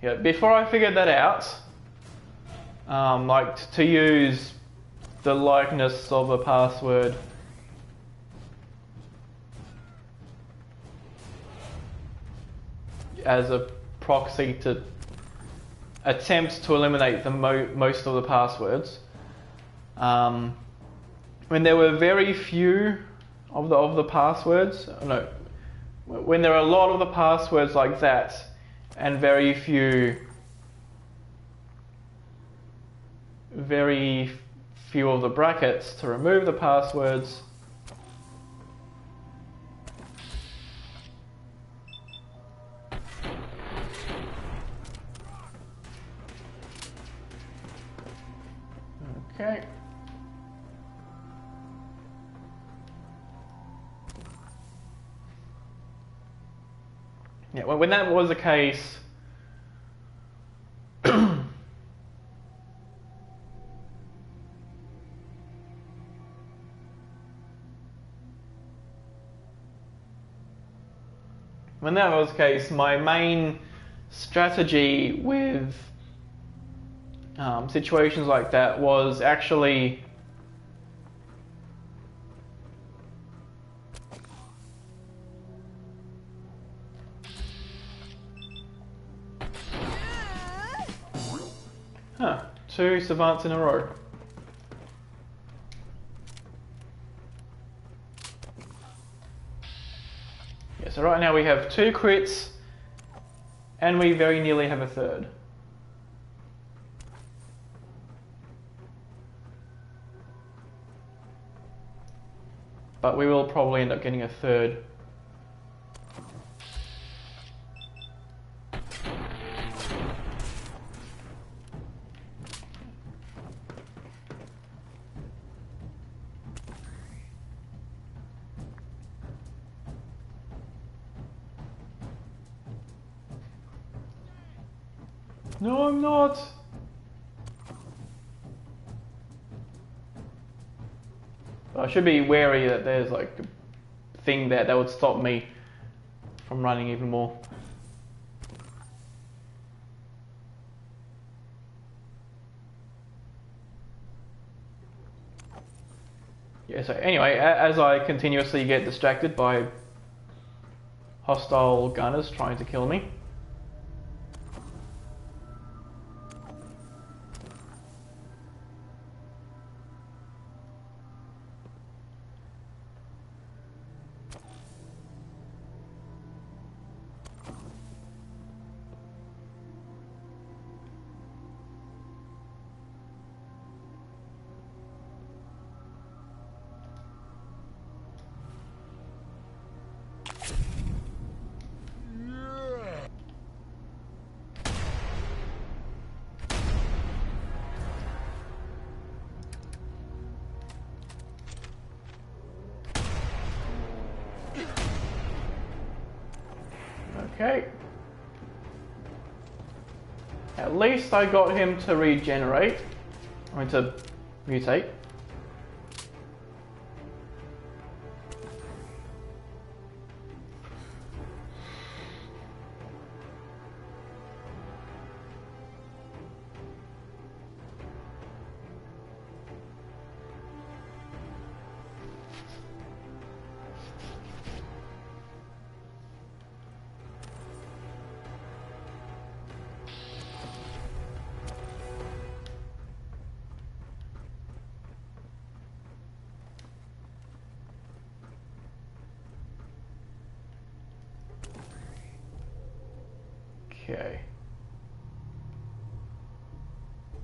Yeah, before I figured that out, like to use the likeness of a password as a proxy to attempt to eliminate the most of the passwords. When there were very few of the passwords, no, when there are a lot of the passwords like that, and very few of the brackets to remove the passwords. Okay. Yeah, when that was the case, my main strategy with situations like that was actually two savants in a row. Yeah, so right now we have 2 crits and we very nearly have a third. But we will probably end up getting a third. No, I'm not. I should be wary that there's like a thing there that would stop me from running even more. Yeah, so anyway, as I continuously get distracted by hostile gunners trying to kill me, okay. At least I got him to regenerate, or to mutate. Okay.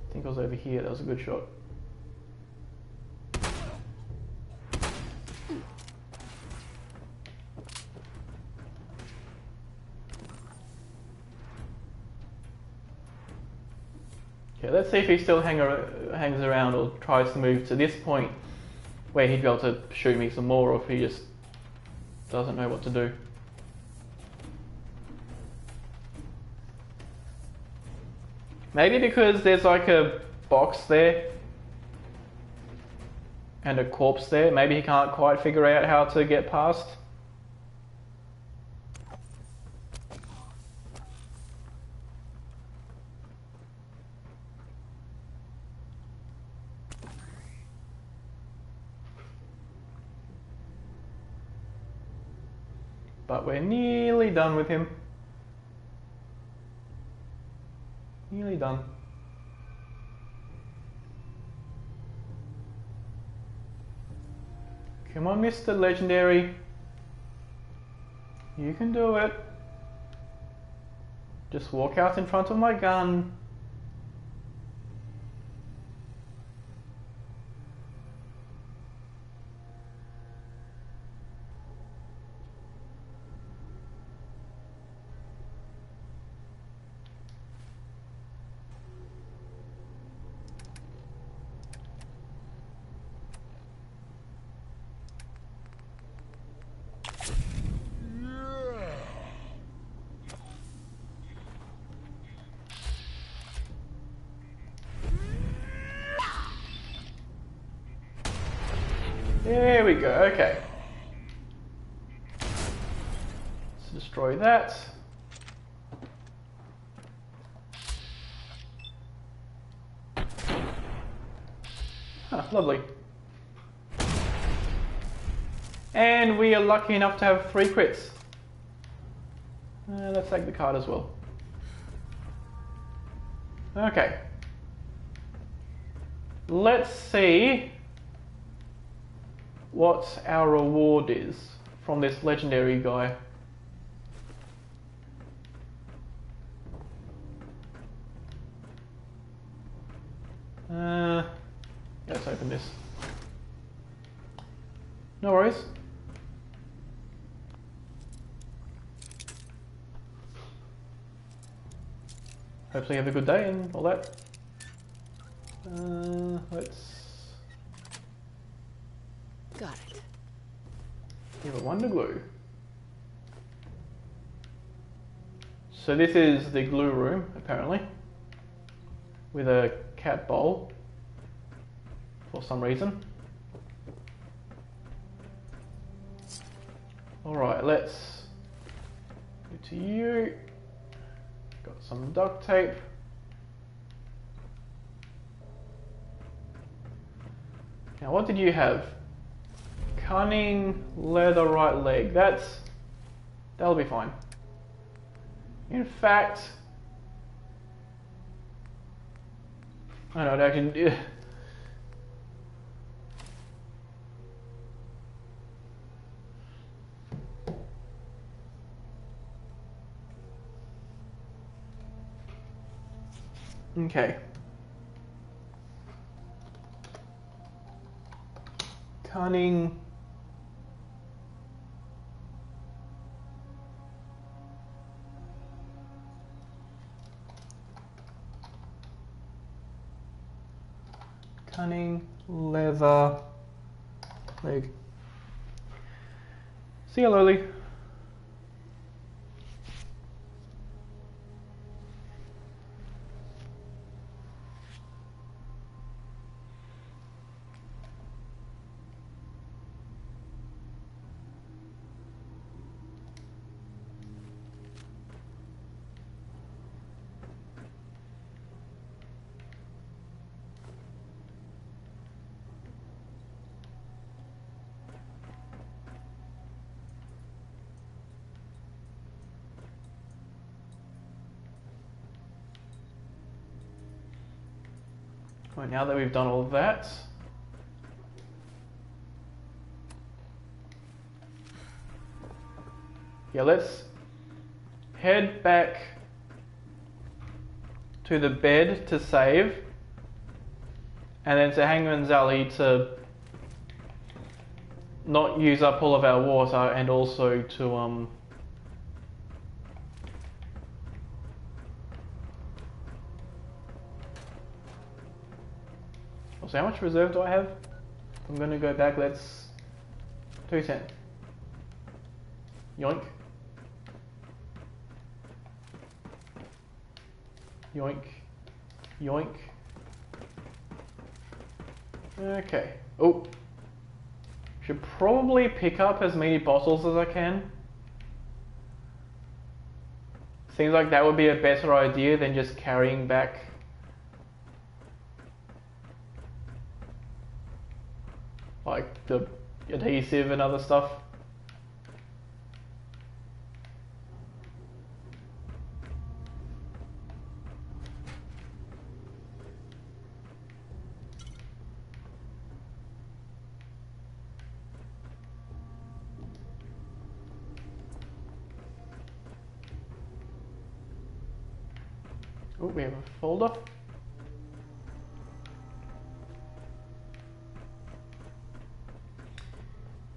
I think I was over here. That was a good shot. Okay, let's see if he still hangs around or tries to move to this point where he'd be able to shoot me some more, or if he just doesn't know what to do. Maybe because there's like a box there and a corpse there, maybe he can't quite figure out how to get past. But we're nearly done with him. Nearly done. Come on, Mr. Legendary. You can do it. Just walk out in front of my gun. There we go, okay. Let's destroy that. Huh, lovely. And we are lucky enough to have 3 crits. Let's take the card as well. Okay. Let's see what our reward is from this legendary guy. Let's open this. No worries. Hopefully you have a good day and all that. Let's Got it. give it Wonder Glue. So this is the glue room, apparently, with a cat bowl for some reason. Alright, let's go to you. Got some duct tape. Now what did you have? Cunning leather right leg. That'll be fine. In fact, I don't know, I can. Okay. Cunning. Cunning leather leg. See you, Lowly. Right, now that we've done all of that, yeah, let's head back to the bed to save, and then to Hangman's Alley to not use up all of our water, and also to So how much reserve do I have? I'm going to go back, let's... 2 cents. Yoink. Yoink. Yoink. Okay. Oh. Should probably pick up as many bottles as I can. Seems like that would be a better idea than just carrying back like the adhesive and other stuff. Oh, we have a folder.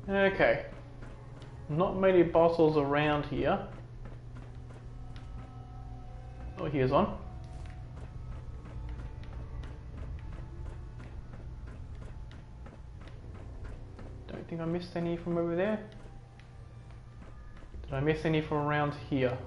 Okay. Not many bottles around here. Oh, here's one. Don't think I missed any from over there. Did I miss any from around here?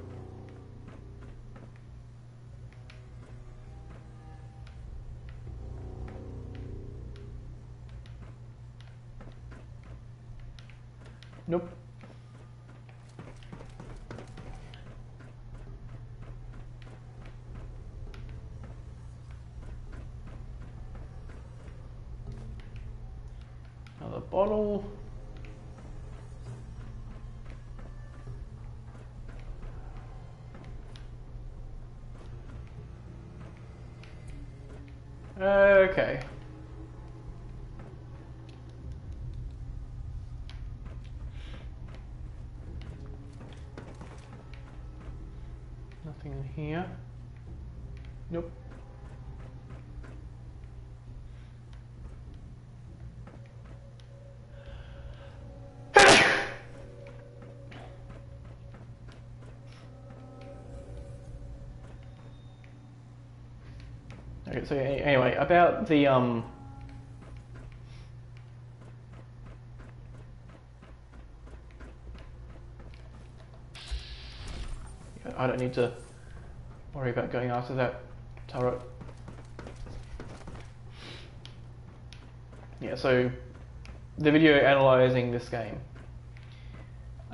Nope. Another bottle. Okay. Nothing in here. Nope. Okay, so anyway, about the I don't need to worry about going after that turret. Yeah, so the video analyzing this game.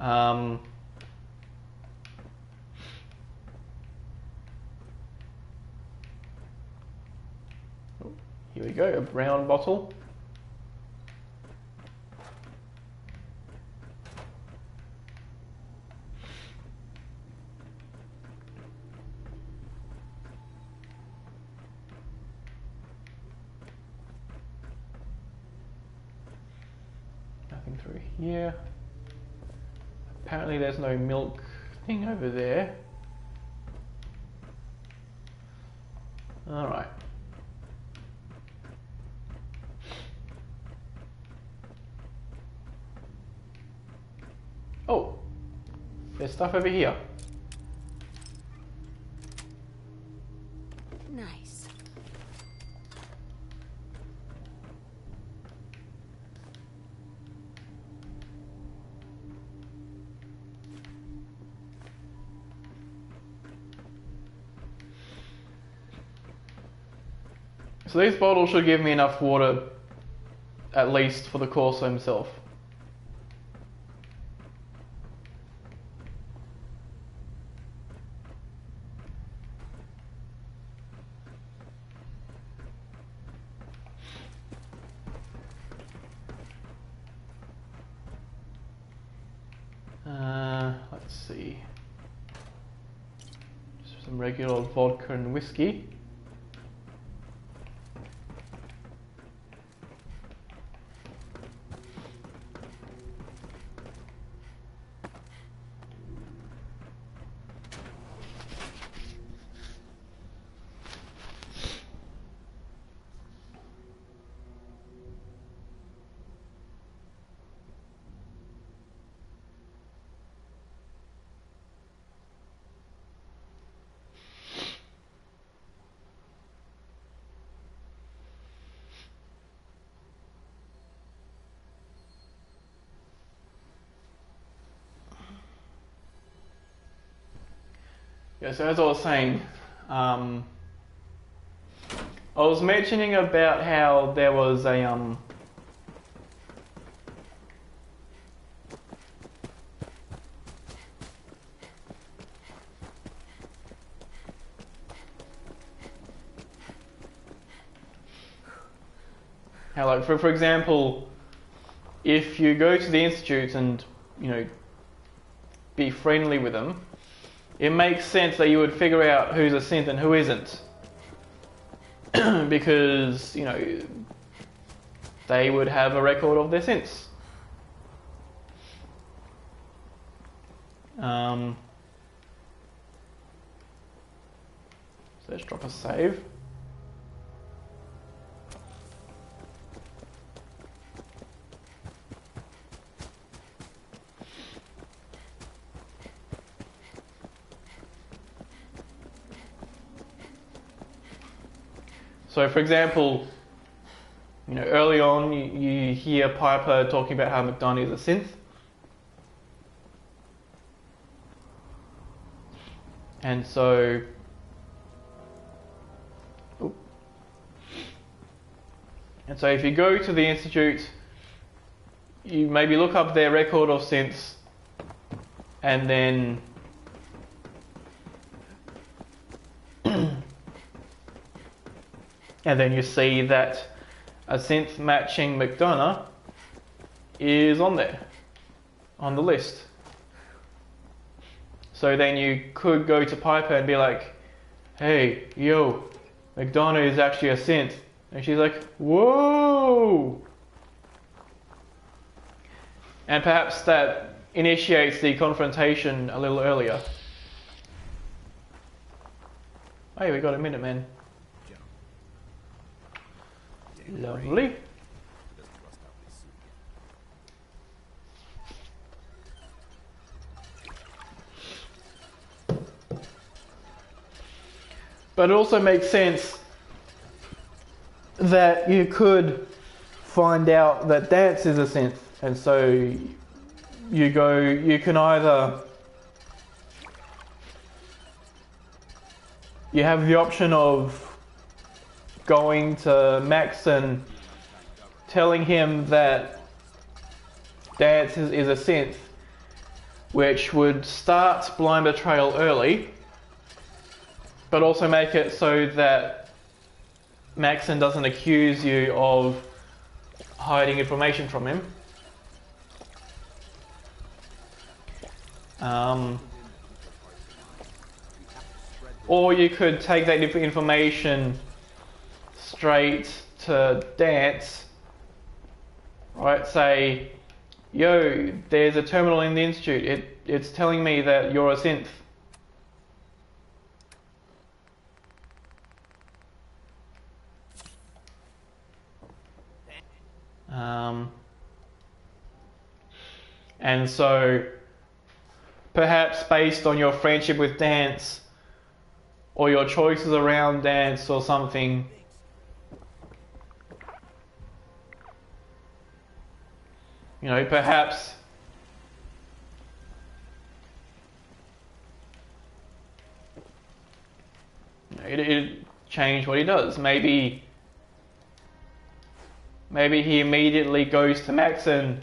Oh, here we go, a brown bottle. Nothing through here. Apparently there's no milk thing over there. Alright. Oh, there's stuff over here. Nice. So these bottles should give me enough water, at least for the Corso himself. Let's see. Just some regular old vodka and whiskey. Yeah, so as I was saying, I was mentioning about how there was a how, like, for example, if you go to the institute and, you know, be friendly with them, it makes sense that you would figure out who's a synth and who isn't. Because, you know, they would have a record of their synths. So let's drop a save. So, for example, you know, early on you hear Piper talking about how McDonough is a synth. And so, if you go to the institute, you maybe look up their record of synths, and then you see that a synth matching McDonough is on there, on the list. So then you could go to Piper and be like, hey, yo, McDonough is actually a synth. And she's like, whoa! And perhaps that initiates the confrontation a little earlier. Hey, we got a minute, man. Lovely. But it also makes sense that you could find out that Dance is a synth, and so you can either, you have the option of going to Max and telling him that Dance is a synth, which would start Blind Betrayal early, but also make it so that Maxon doesn't accuse you of hiding information from him. Or you could take that information straight to Dance, right? Say, yo, there's a terminal in the institute. It's telling me that you're a synth. And so perhaps based on your friendship with Dance or your choices around Dance or something, you know, perhaps it changed what he does. Maybe he immediately goes to Maxon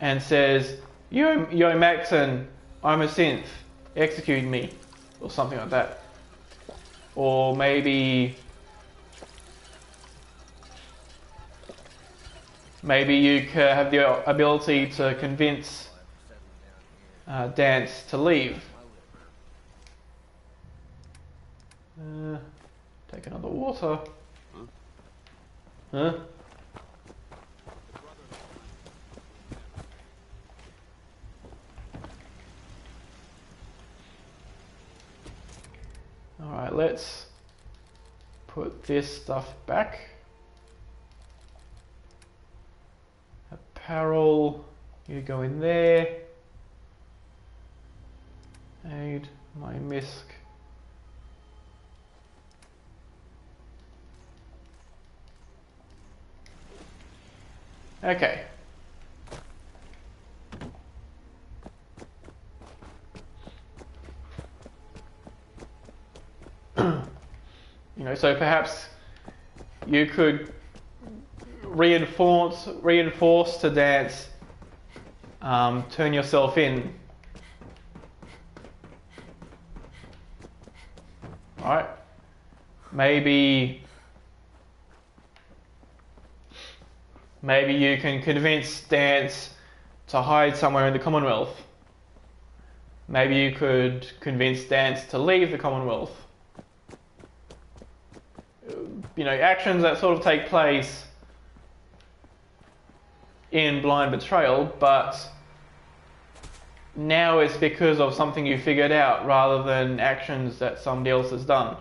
and says, yo Maxon, I'm a synth, execute me, or something like that. Or maybe you could have the ability to convince Dance to leave. Take another water. Huh? Alright, let's put this stuff back. Apparel, you go in there. Aid, my misc. Okay. So perhaps you could reinforce to dance, turn yourself in. Alright? Maybe you can convince Dance to hide somewhere in the Commonwealth. Maybe you could convince Dance to leave the Commonwealth. Actions that sort of take place in blind betrayal, but now it's because of something you figured out rather than actions that somebody else has done.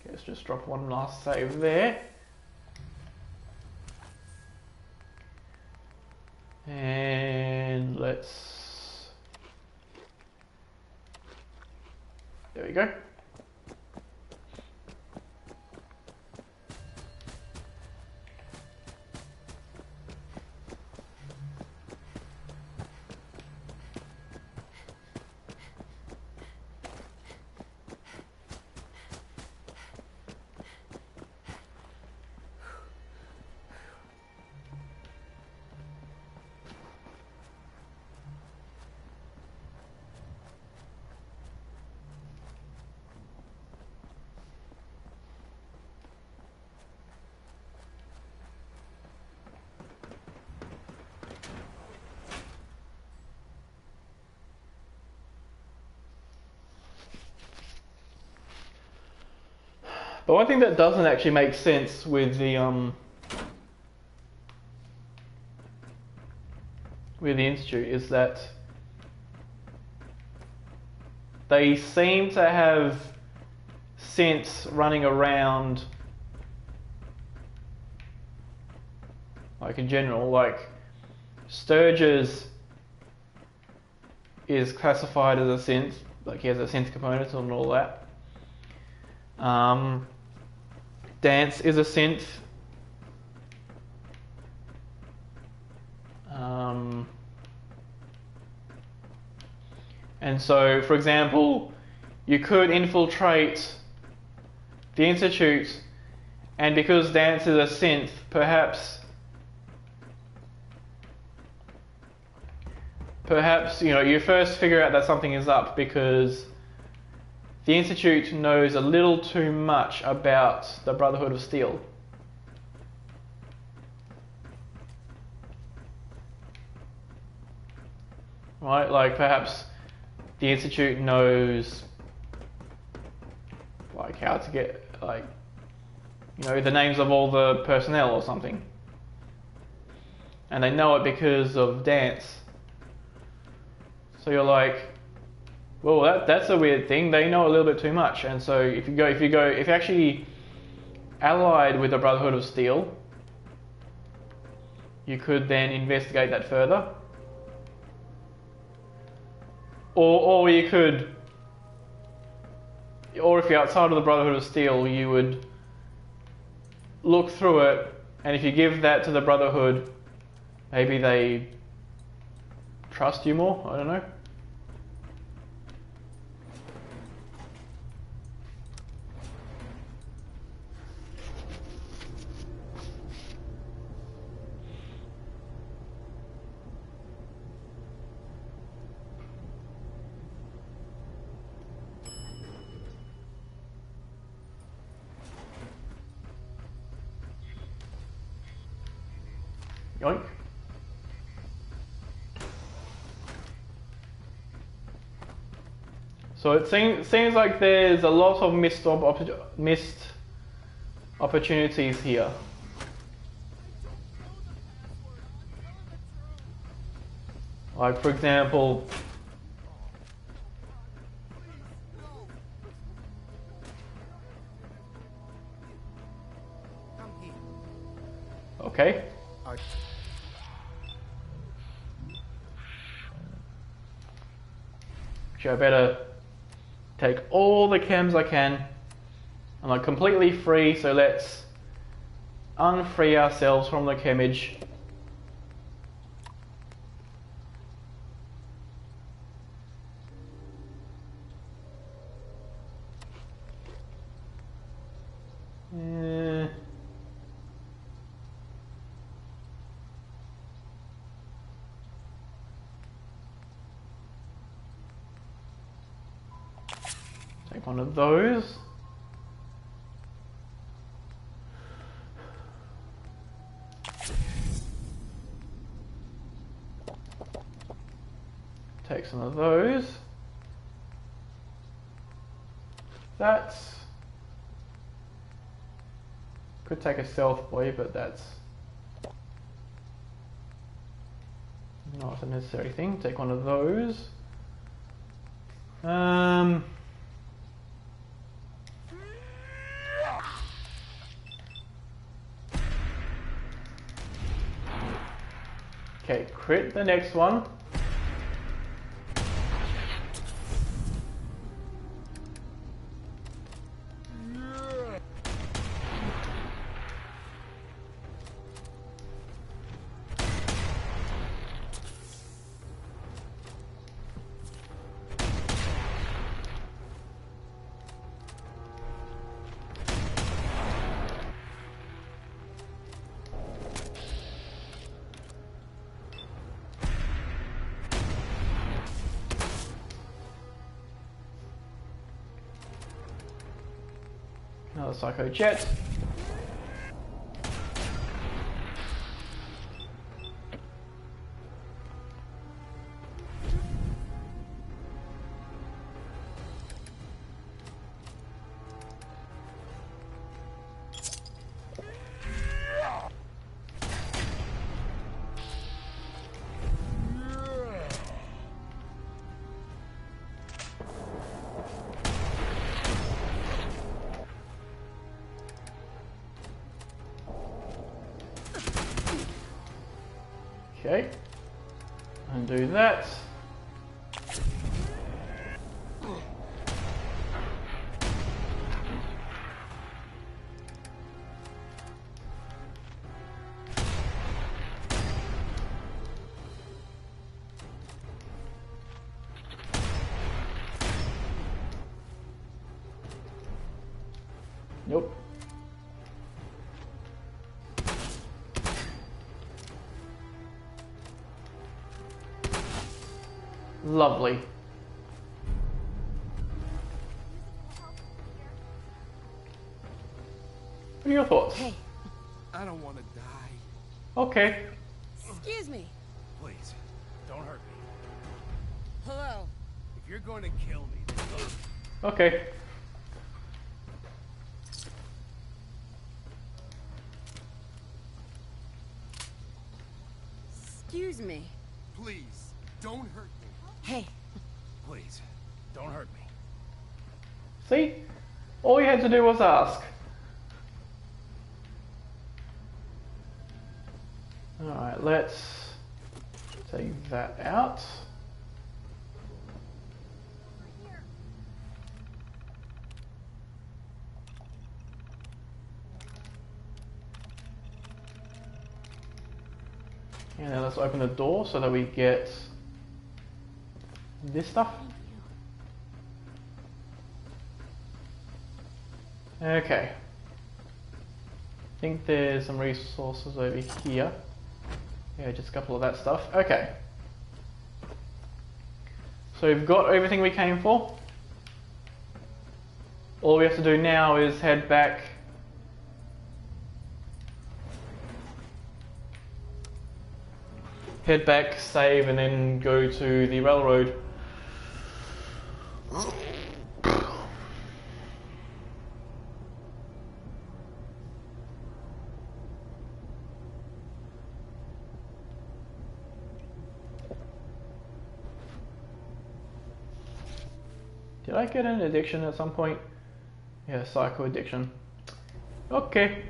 Let's just drop one last save there. And there we go. But one thing that doesn't actually make sense with the Institute is that they seem to have synths running around, like in general, like Sturgis is classified as a synth, like he has a synth component and all that. Dance is a synth. And so, for example, you could infiltrate the Institute, and because Dance is a synth, perhaps you first figure out that something is up because the Institute knows a little too much about the Brotherhood of Steel. Right, like perhaps the Institute knows like how to get the names of all the personnel or something. And they know it because of Dance. So you're like, well, that's a weird thing. They know a little bit too much, and so if you actually allied with the Brotherhood of Steel, you could then investigate that further, or if you're outside of the Brotherhood of Steel, you would look through it, and if you give that to the Brotherhood, maybe they trust you more. I don't know. Yoink. So it seems like there's a lot of missed opportunities here. Like, for example, okay. Actually, I better take all the chems I can. I'm like completely free, so let's unfree ourselves from the chemage. Take one of those. Take some of those. That's... Could take a stealth boy, but that's not a necessary thing. Take one of those. Okay, crit the next one. Another Psycho Jet. Okay, undo that. Nope. Lovely. What are your thoughts? Hey, I don't want to die. Okay. excuse me. Please, don't hurt me. Hello. If you're going to kill me, then go. Okay. Excuse me. Please, don't hurt me. Hey, Please, don't hurt me. See? All you had to do was ask. Alright, let's take that out. And then let's open the door so that we get this stuff. Okay. I think there's some resources over here. Yeah, just a couple of that stuff. Okay. So we've got everything we came for. All we have to do now is head back. Head back, save, and then go to the railroad. Did I get an addiction at some point? Yeah, psycho addiction. Okay.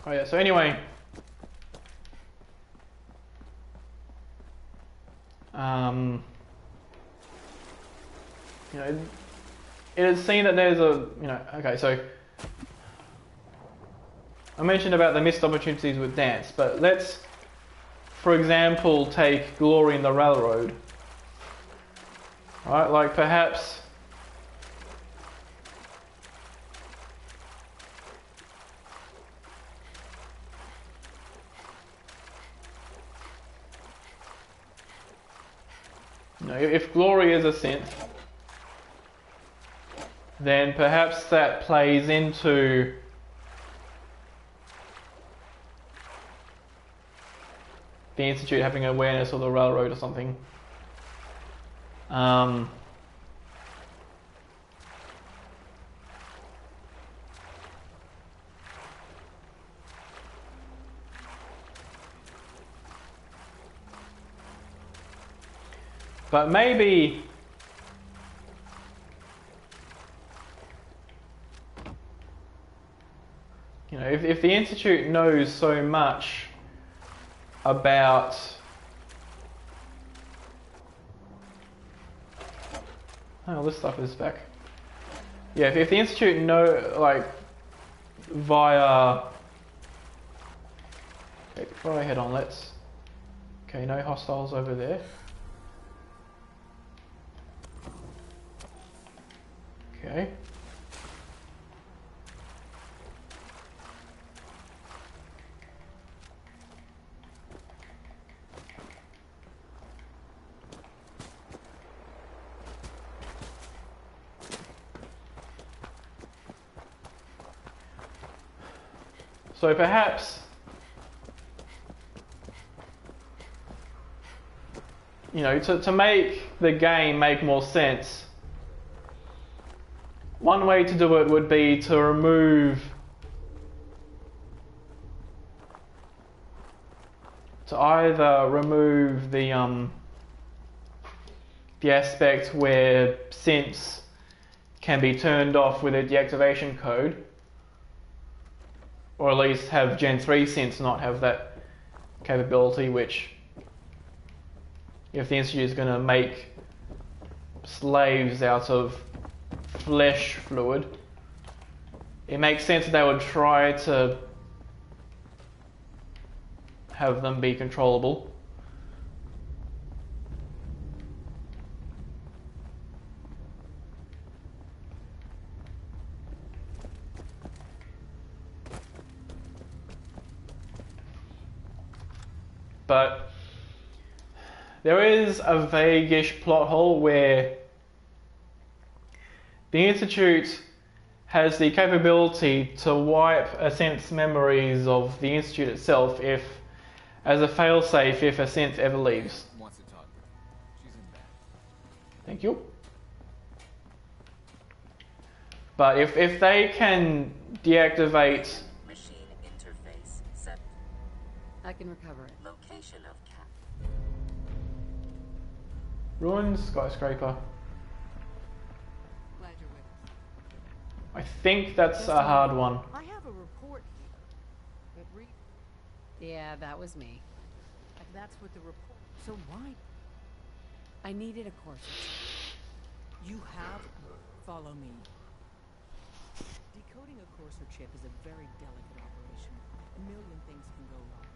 Oh yeah, so anyway. You know, it is seen that there's a, you know, okay, so I mentioned about the missed opportunities with dance, but let's, for example, take Glory in the Railroad. Alright, like perhaps you know, if Glory is a synth, then perhaps that plays into the Institute having awareness of the Railroad or something. But maybe you know, if the Institute knows so much about oh, this stuff is back. Yeah, if the Institute know, like, via... Okay, before I head on, let's... Okay, no hostiles over there. Okay. So perhaps, you know, to make the game make more sense, one way to do it would be to remove, to either remove the aspect where synths can be turned off with a deactivation code, or at least have Gen 3 synths not have that capability, which, if the Institute is going to make slaves out of flesh fluid, it makes sense that they would try to have them be controllable. But there is a vaguish plot hole where the Institute has the capability to wipe a synth's memories of the Institute itself if, as a failsafe, if a synth ever leaves. Wants to talk. She's in bed. Thank you. But if they can deactivate... Machine interface set. I can recover it. Location of cap. Ruined skyscraper. Glad you're with us. I think that's a hard one. I have a report here. Yeah, that was me. That's what the report. So why? I needed a course. You have. Follow me. Decoding a Corsair chip is a very delicate operation. A million things can go wrong.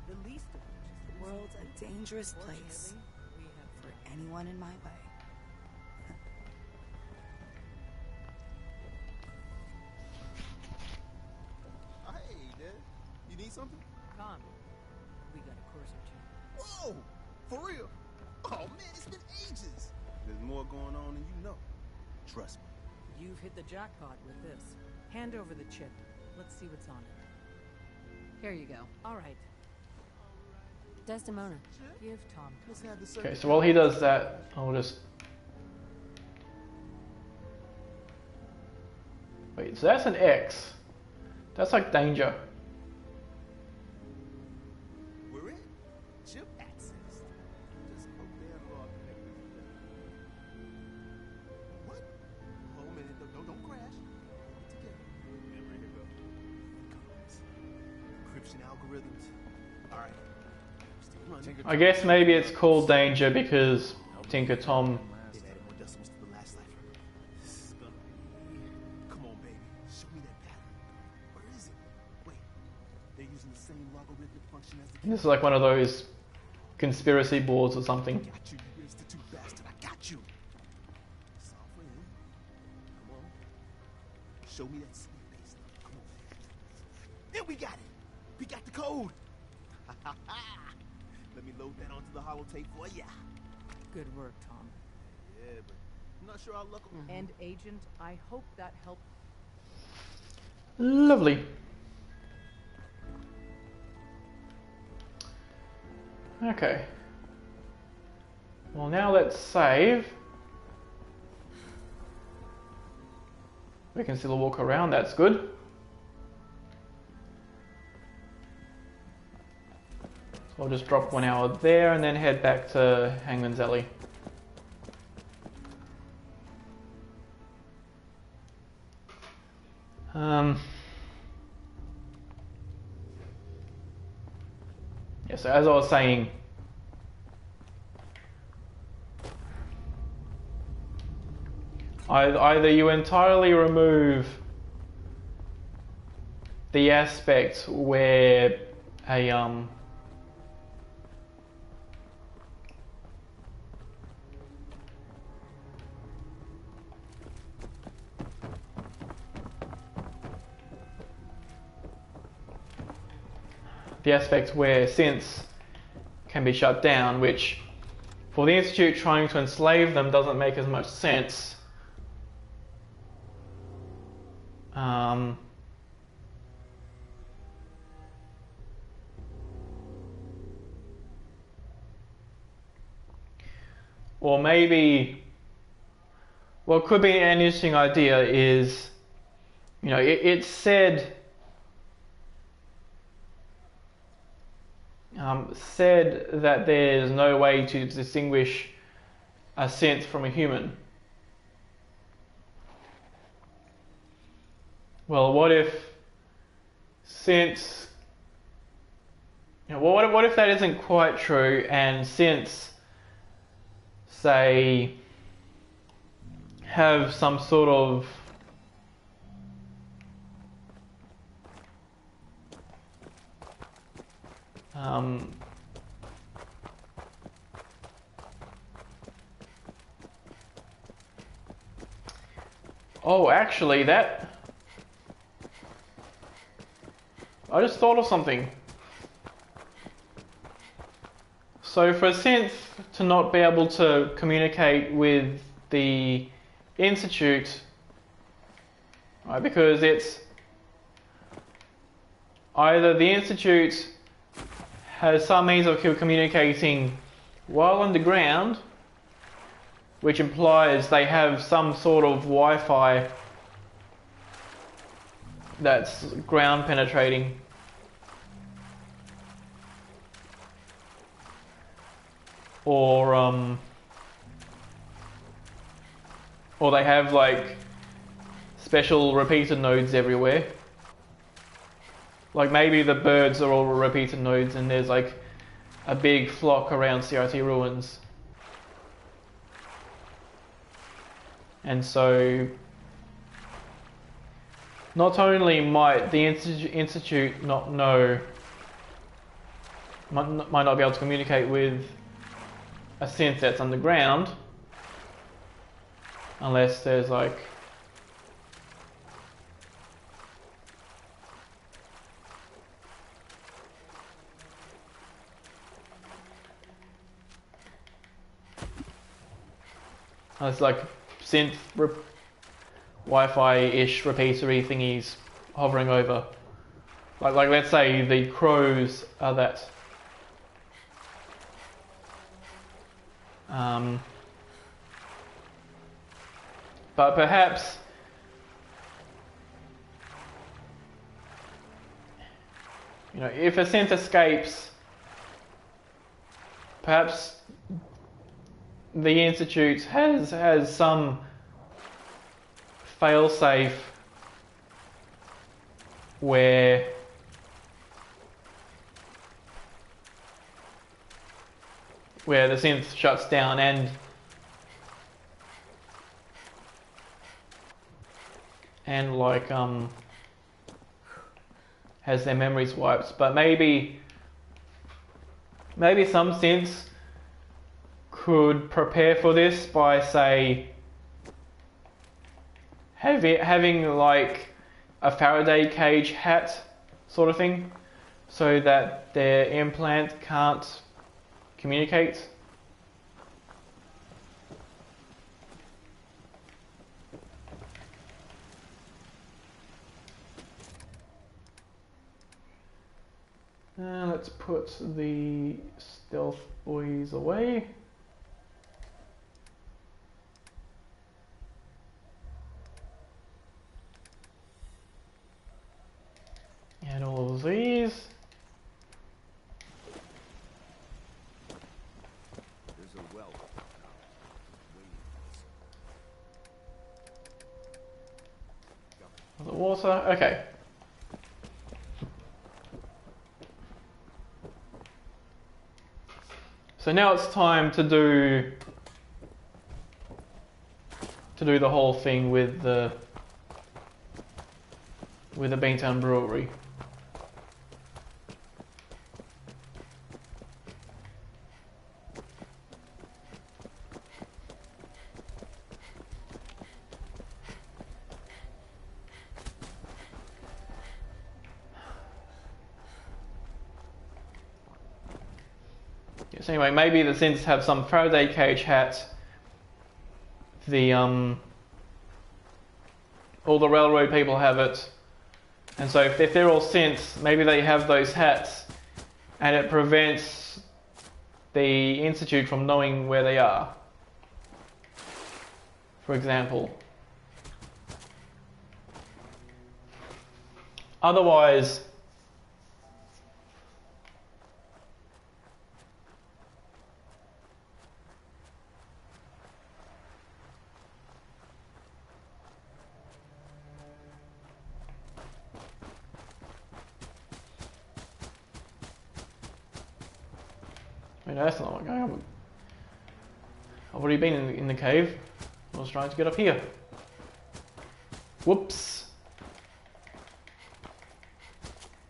The least of which is The world's a dangerous place Fortunately, we have for anyone in my way. Hey, Dad. You need something? Con. We got a Corsair chip. Whoa! For real? Oh, man, it's been ages. There's more going on than you know. Trust me. You've hit the jackpot with this. Hand over the chip. Let's see what's on it. Here you go. All right. Desdemona. Give Tom. Let's have the Okay, so while he does that, I'll just... Wait, so that's an X. That's like danger. We're in. Chip access. Just hope they have all connected. What? Hold a minute. Don't crash. Get together. Yeah, right here, go. Here it comes. encryption algorithms. All right. Still running. I guess maybe it's called Danger because Tinker Tom. They've added more decimals to the last cipher. This is gonna be... Come on, baby. Show me that pattern. Where is it? Wait. They're using the same logarithmic function as the... This is like one of those conspiracy boards or something. Got you, you institute bastard. I got you. It's all for him. Come on. Show me that sweet base. Come on. Then we got it. We got the code. Let me load that onto the holotape for ya. Good work, Tom. Yeah, but I'm not sure how luck will... And Agent, I hope that helped. Lovely. Okay. Well, now let's save. We can still walk around, that's good. So I'll just drop 1 hour there and then head back to Hangman's Alley. Yeah, so as I was saying, either you entirely remove the aspect where a the aspect where synths can be shut down, which for the Institute trying to enslave them doesn't make as much sense. Or maybe what could be an interesting idea is, you know, it's said that there's no way to distinguish a synth from a human. Well, what if synths, you know, what if that isn't quite true and synths, say, have some sort of oh, actually, I just thought of something. So for a synth to not be able to communicate with the Institute, right, because it's either the Institute has some means of communicating while underground, which implies they have some sort of Wi-Fi that's ground penetrating. Or they have like special repeater nodes everywhere. Like maybe the birds are all repeater nodes and there's like a big flock around CRT ruins. And so not only might the Institute not know, might not be able to communicate with a synth that's underground, unless there's like synth Wi-Fi-ish repeatery thingies hovering over. Like let's say the crows are that. But perhaps you know, if a synth escapes, perhaps the Institute has some failsafe where where the synth shuts down and like has their memories wiped. But maybe some synths could prepare for this by, say, having like a Faraday cage hat sort of thing, so that their implant can't communicate. Let's put the stealth boys away. And all of these. There's a well waiting. The water, okay. So now it's time to do the whole thing with the Beantown Brewery. Yes, anyway, maybe the synths have some Faraday cage hats. All the railroad people have it. And so if they're all synths, maybe they have those hats, and it prevents the Institute from knowing where they are, for example. Otherwise, that's not what's going on. I've already been in the cave. I was trying to get up here. Whoops.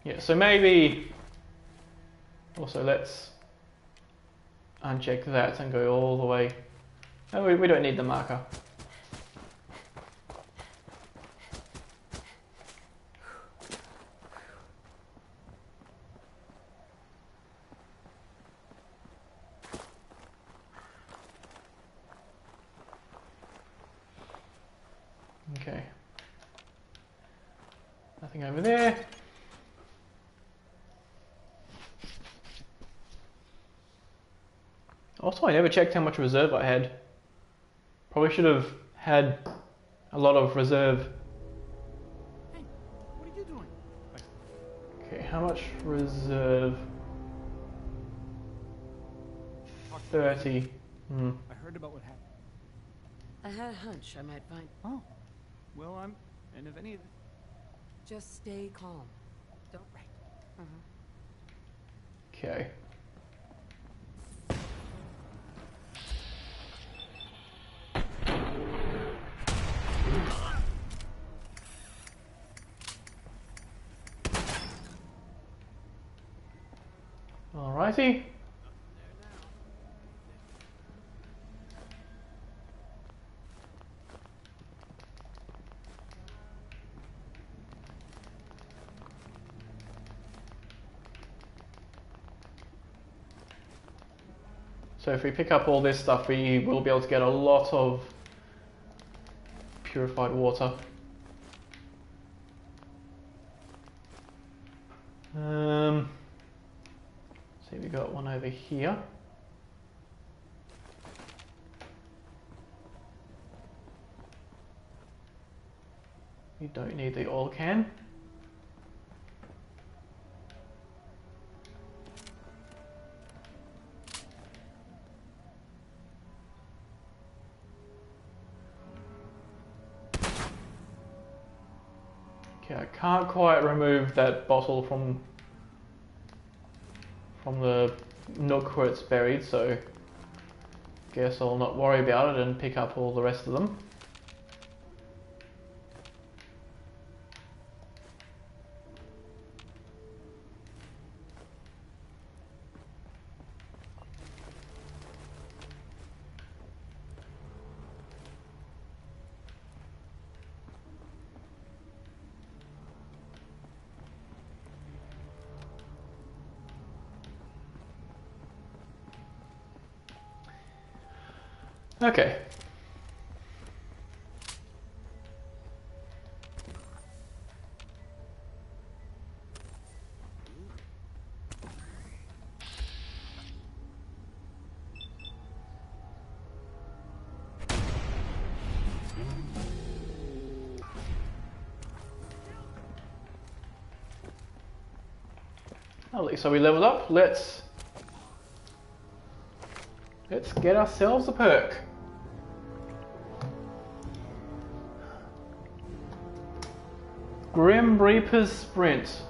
Yeah, so maybe also let's uncheck that and go all the way. No, we don't need the marker. Okay. Nothing over there. Also, I never checked how much reserve I had. Probably should have had a lot of reserve. Hey, what are you doing? Okay, how much reserve? 30. I heard about what happened. I had a hunch I might find. Oh, well, and if any of Just stay calm. Don't. Right. Okay. Alrighty. So if we pick up all this stuff, we will be able to get a lot of purified water. See, we got one over here. You don't need the oil can. Okay, I can't quite remove that bottle from the nook where it's buried, so Guess I'll not worry about it and pick up all the rest of them. Okay. Lovely. So we leveled up. Let's get ourselves a perk. Grim Reaper's Sprint.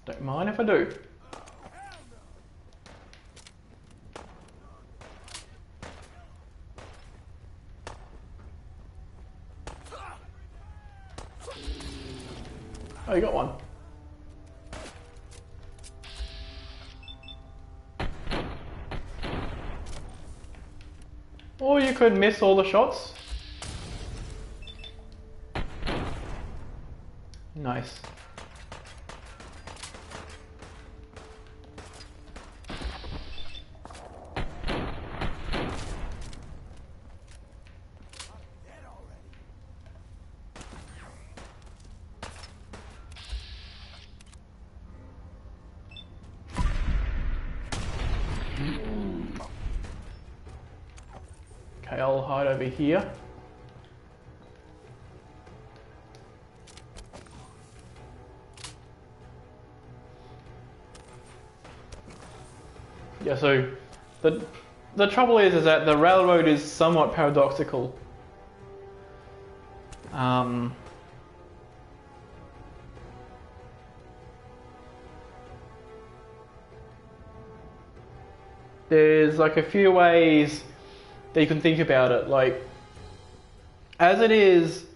Don't mind if I do. Oh, you got one. Or you could miss all the shots. Nice. Okay, I'll hide over here. Yeah, so the trouble is that the railroad is somewhat paradoxical. There's like a few ways that you can think about it. Like, as it is,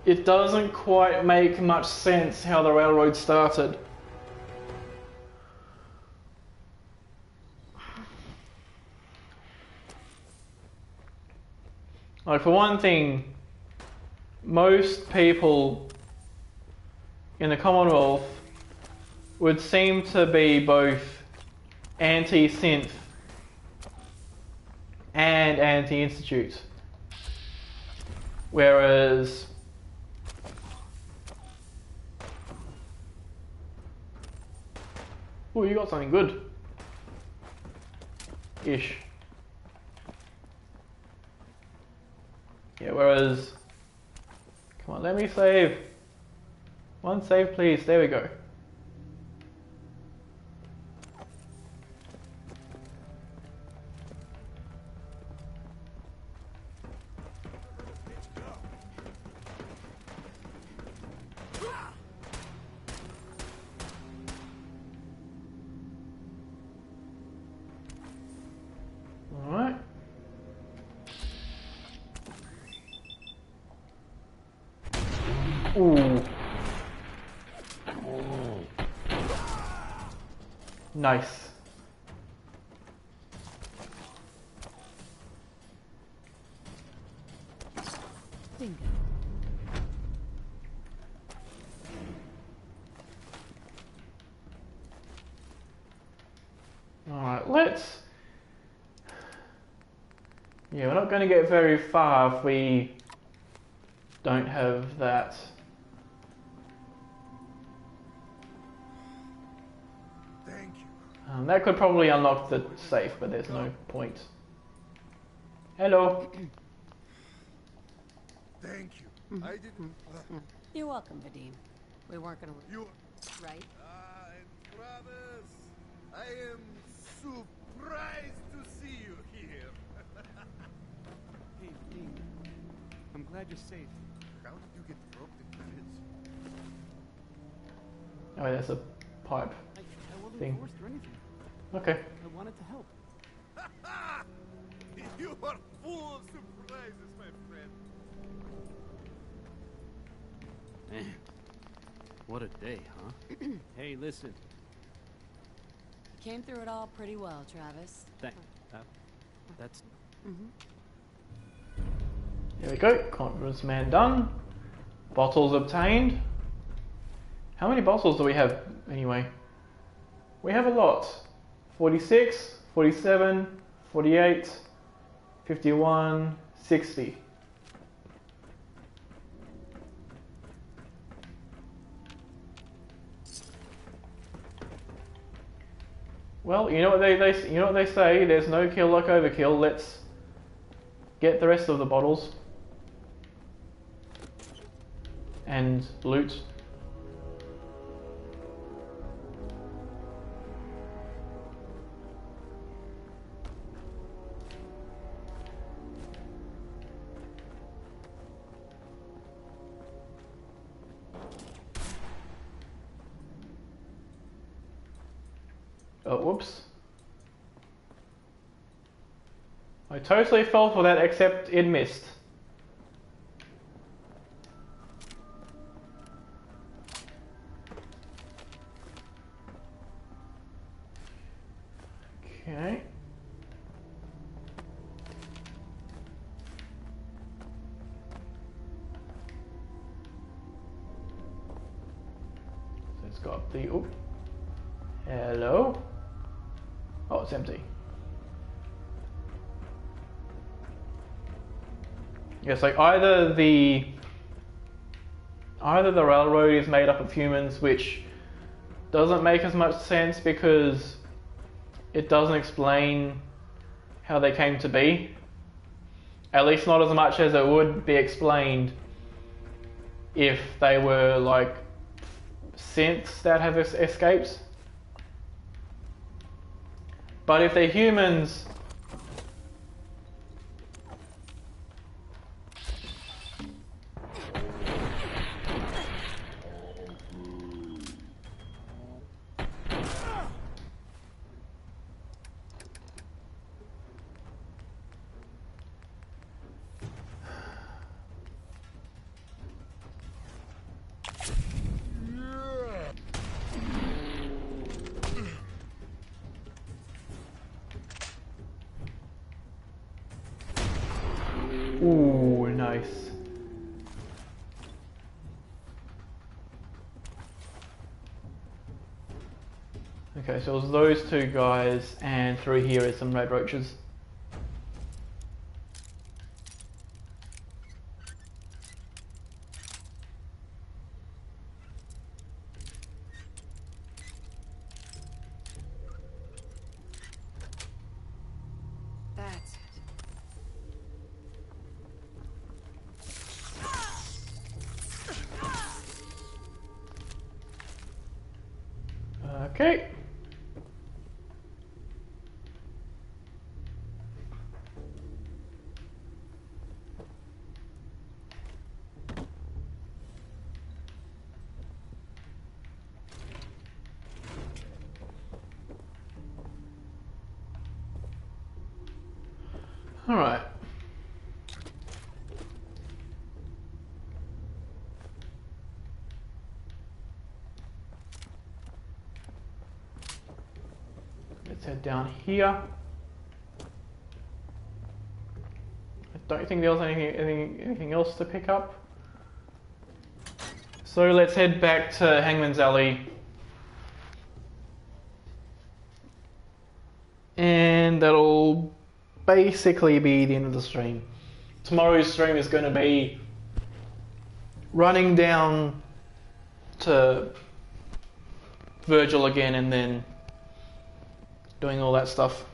it doesn't quite make much sense how the railroad started. Like, for one thing, most people in the Commonwealth would seem to be both anti-synth and anti-institute, whereas oh, you got something good ish. Yeah, whereas come on, let me save. One save please, there we go. Alright. Ooh. Nice. Bingo. Alright, let's... Yeah, we're not going to get very far if we don't have that. Thank you. That could probably unlock the safe, but there's no point. Hello. Thank you. I didn't. You're welcome, Vadim. We weren't gonna... You. Right? And brothers, I am surprised to see you here. Hey, Dean. I'm glad you're safe. How did you get broke the credits? Oh, that's a pipe I wasn't thing. forced or anything. Okay. I wanted to help. You are full of surprises, my friend. Man, what a day, huh? Hey, listen. Came through it all pretty well, Travis. That's There we go. Conference man done. Bottles obtained. How many bottles do we have anyway? We have a lot. 46, 47, 48, 51, 60. Well, you know what they say. There's no kill like overkill. Let's get the rest of the bottles and loot. Oh, whoops. I totally fell for that, except it missed. Okay. So it's got the... Oop. Hello? Oh, it's empty. Yes, like either the railroad is made up of humans, which doesn't make as much sense because it doesn't explain how they came to be. At least not as much as it would be explained if they were like synths that have escaped. But if they're humans, ooh, nice. Okay, so it was those two guys, and through here is some red roaches. That's it. Okay. All right. Let's head down here. I don't think there was anything else to pick up. So let's head back to Hangman's Alley. And that'll basically be the end of the stream. Tomorrow's stream is going to be running down to Virgil again and then doing all that stuff.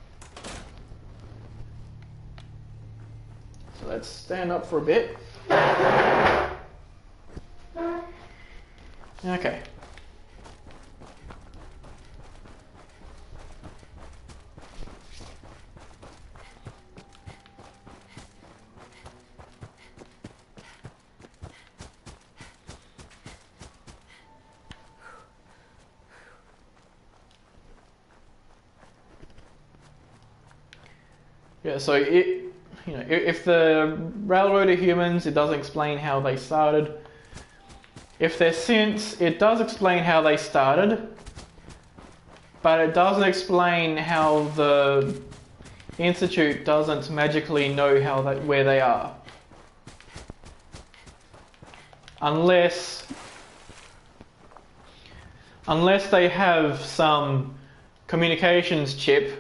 So let's stand up for a bit. Okay. Yeah, so if the railroad are humans, it doesn't explain how they started. If they're synths, it does explain how they started, but it doesn't explain how the Institute doesn't magically know where they are. Unless they have some communications chip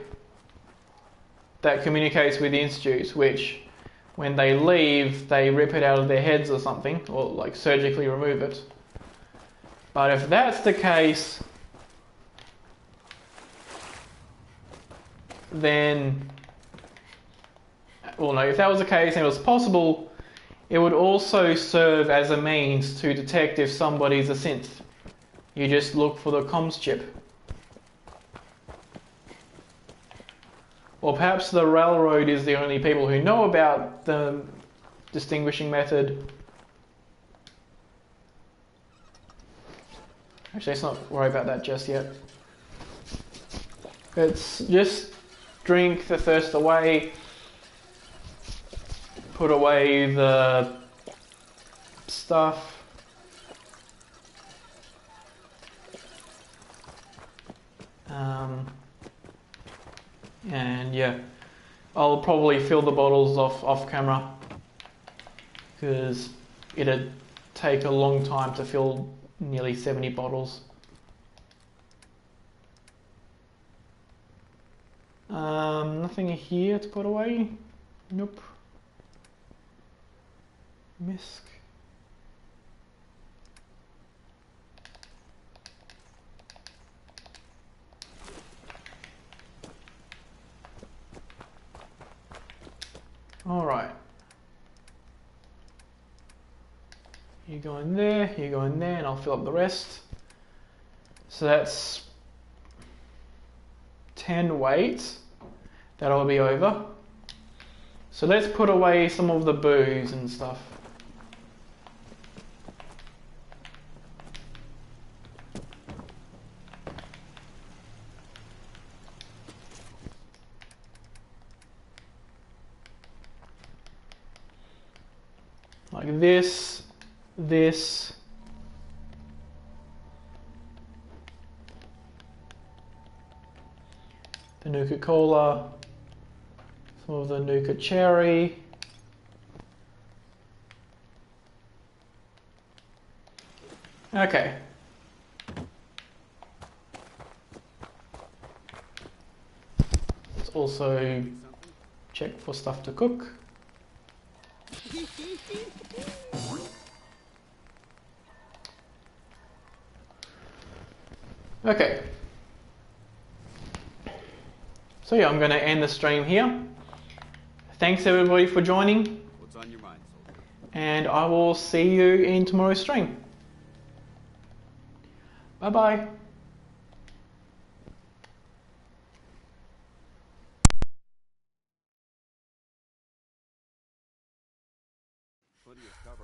that communicates with the Institute, which when they leave, they rip it out of their heads or something, or like surgically remove it. But if that's the case, then, well no, if that was the case and it was possible, it would also serve as a means to detect if somebody's a synth. You just look for the comms chip. Or perhaps the railroad is the only people who know about the distinguishing method. Actually, let's not worry about that just yet. Let's just drink the thirst away. Put away the stuff. And yeah, I'll probably fill the bottles off camera because it'd take a long time to fill nearly 70 bottles. Nothing here to put away. Nope. Misk. Alright. You go in there, you go in there, and I'll fill up the rest. So that's 10 weights. That'll be over. So let's put away some of the booze and stuff. Like this, this, the Nuka-Cola, some of the Nuka Cherry, okay. Let's also check for stuff to cook. Okay. So yeah, I'm going to end the stream here. Thanks everybody for joining. What's on your mind, soldier? And I will see you in tomorrow's stream. Bye bye. Plenty of cover.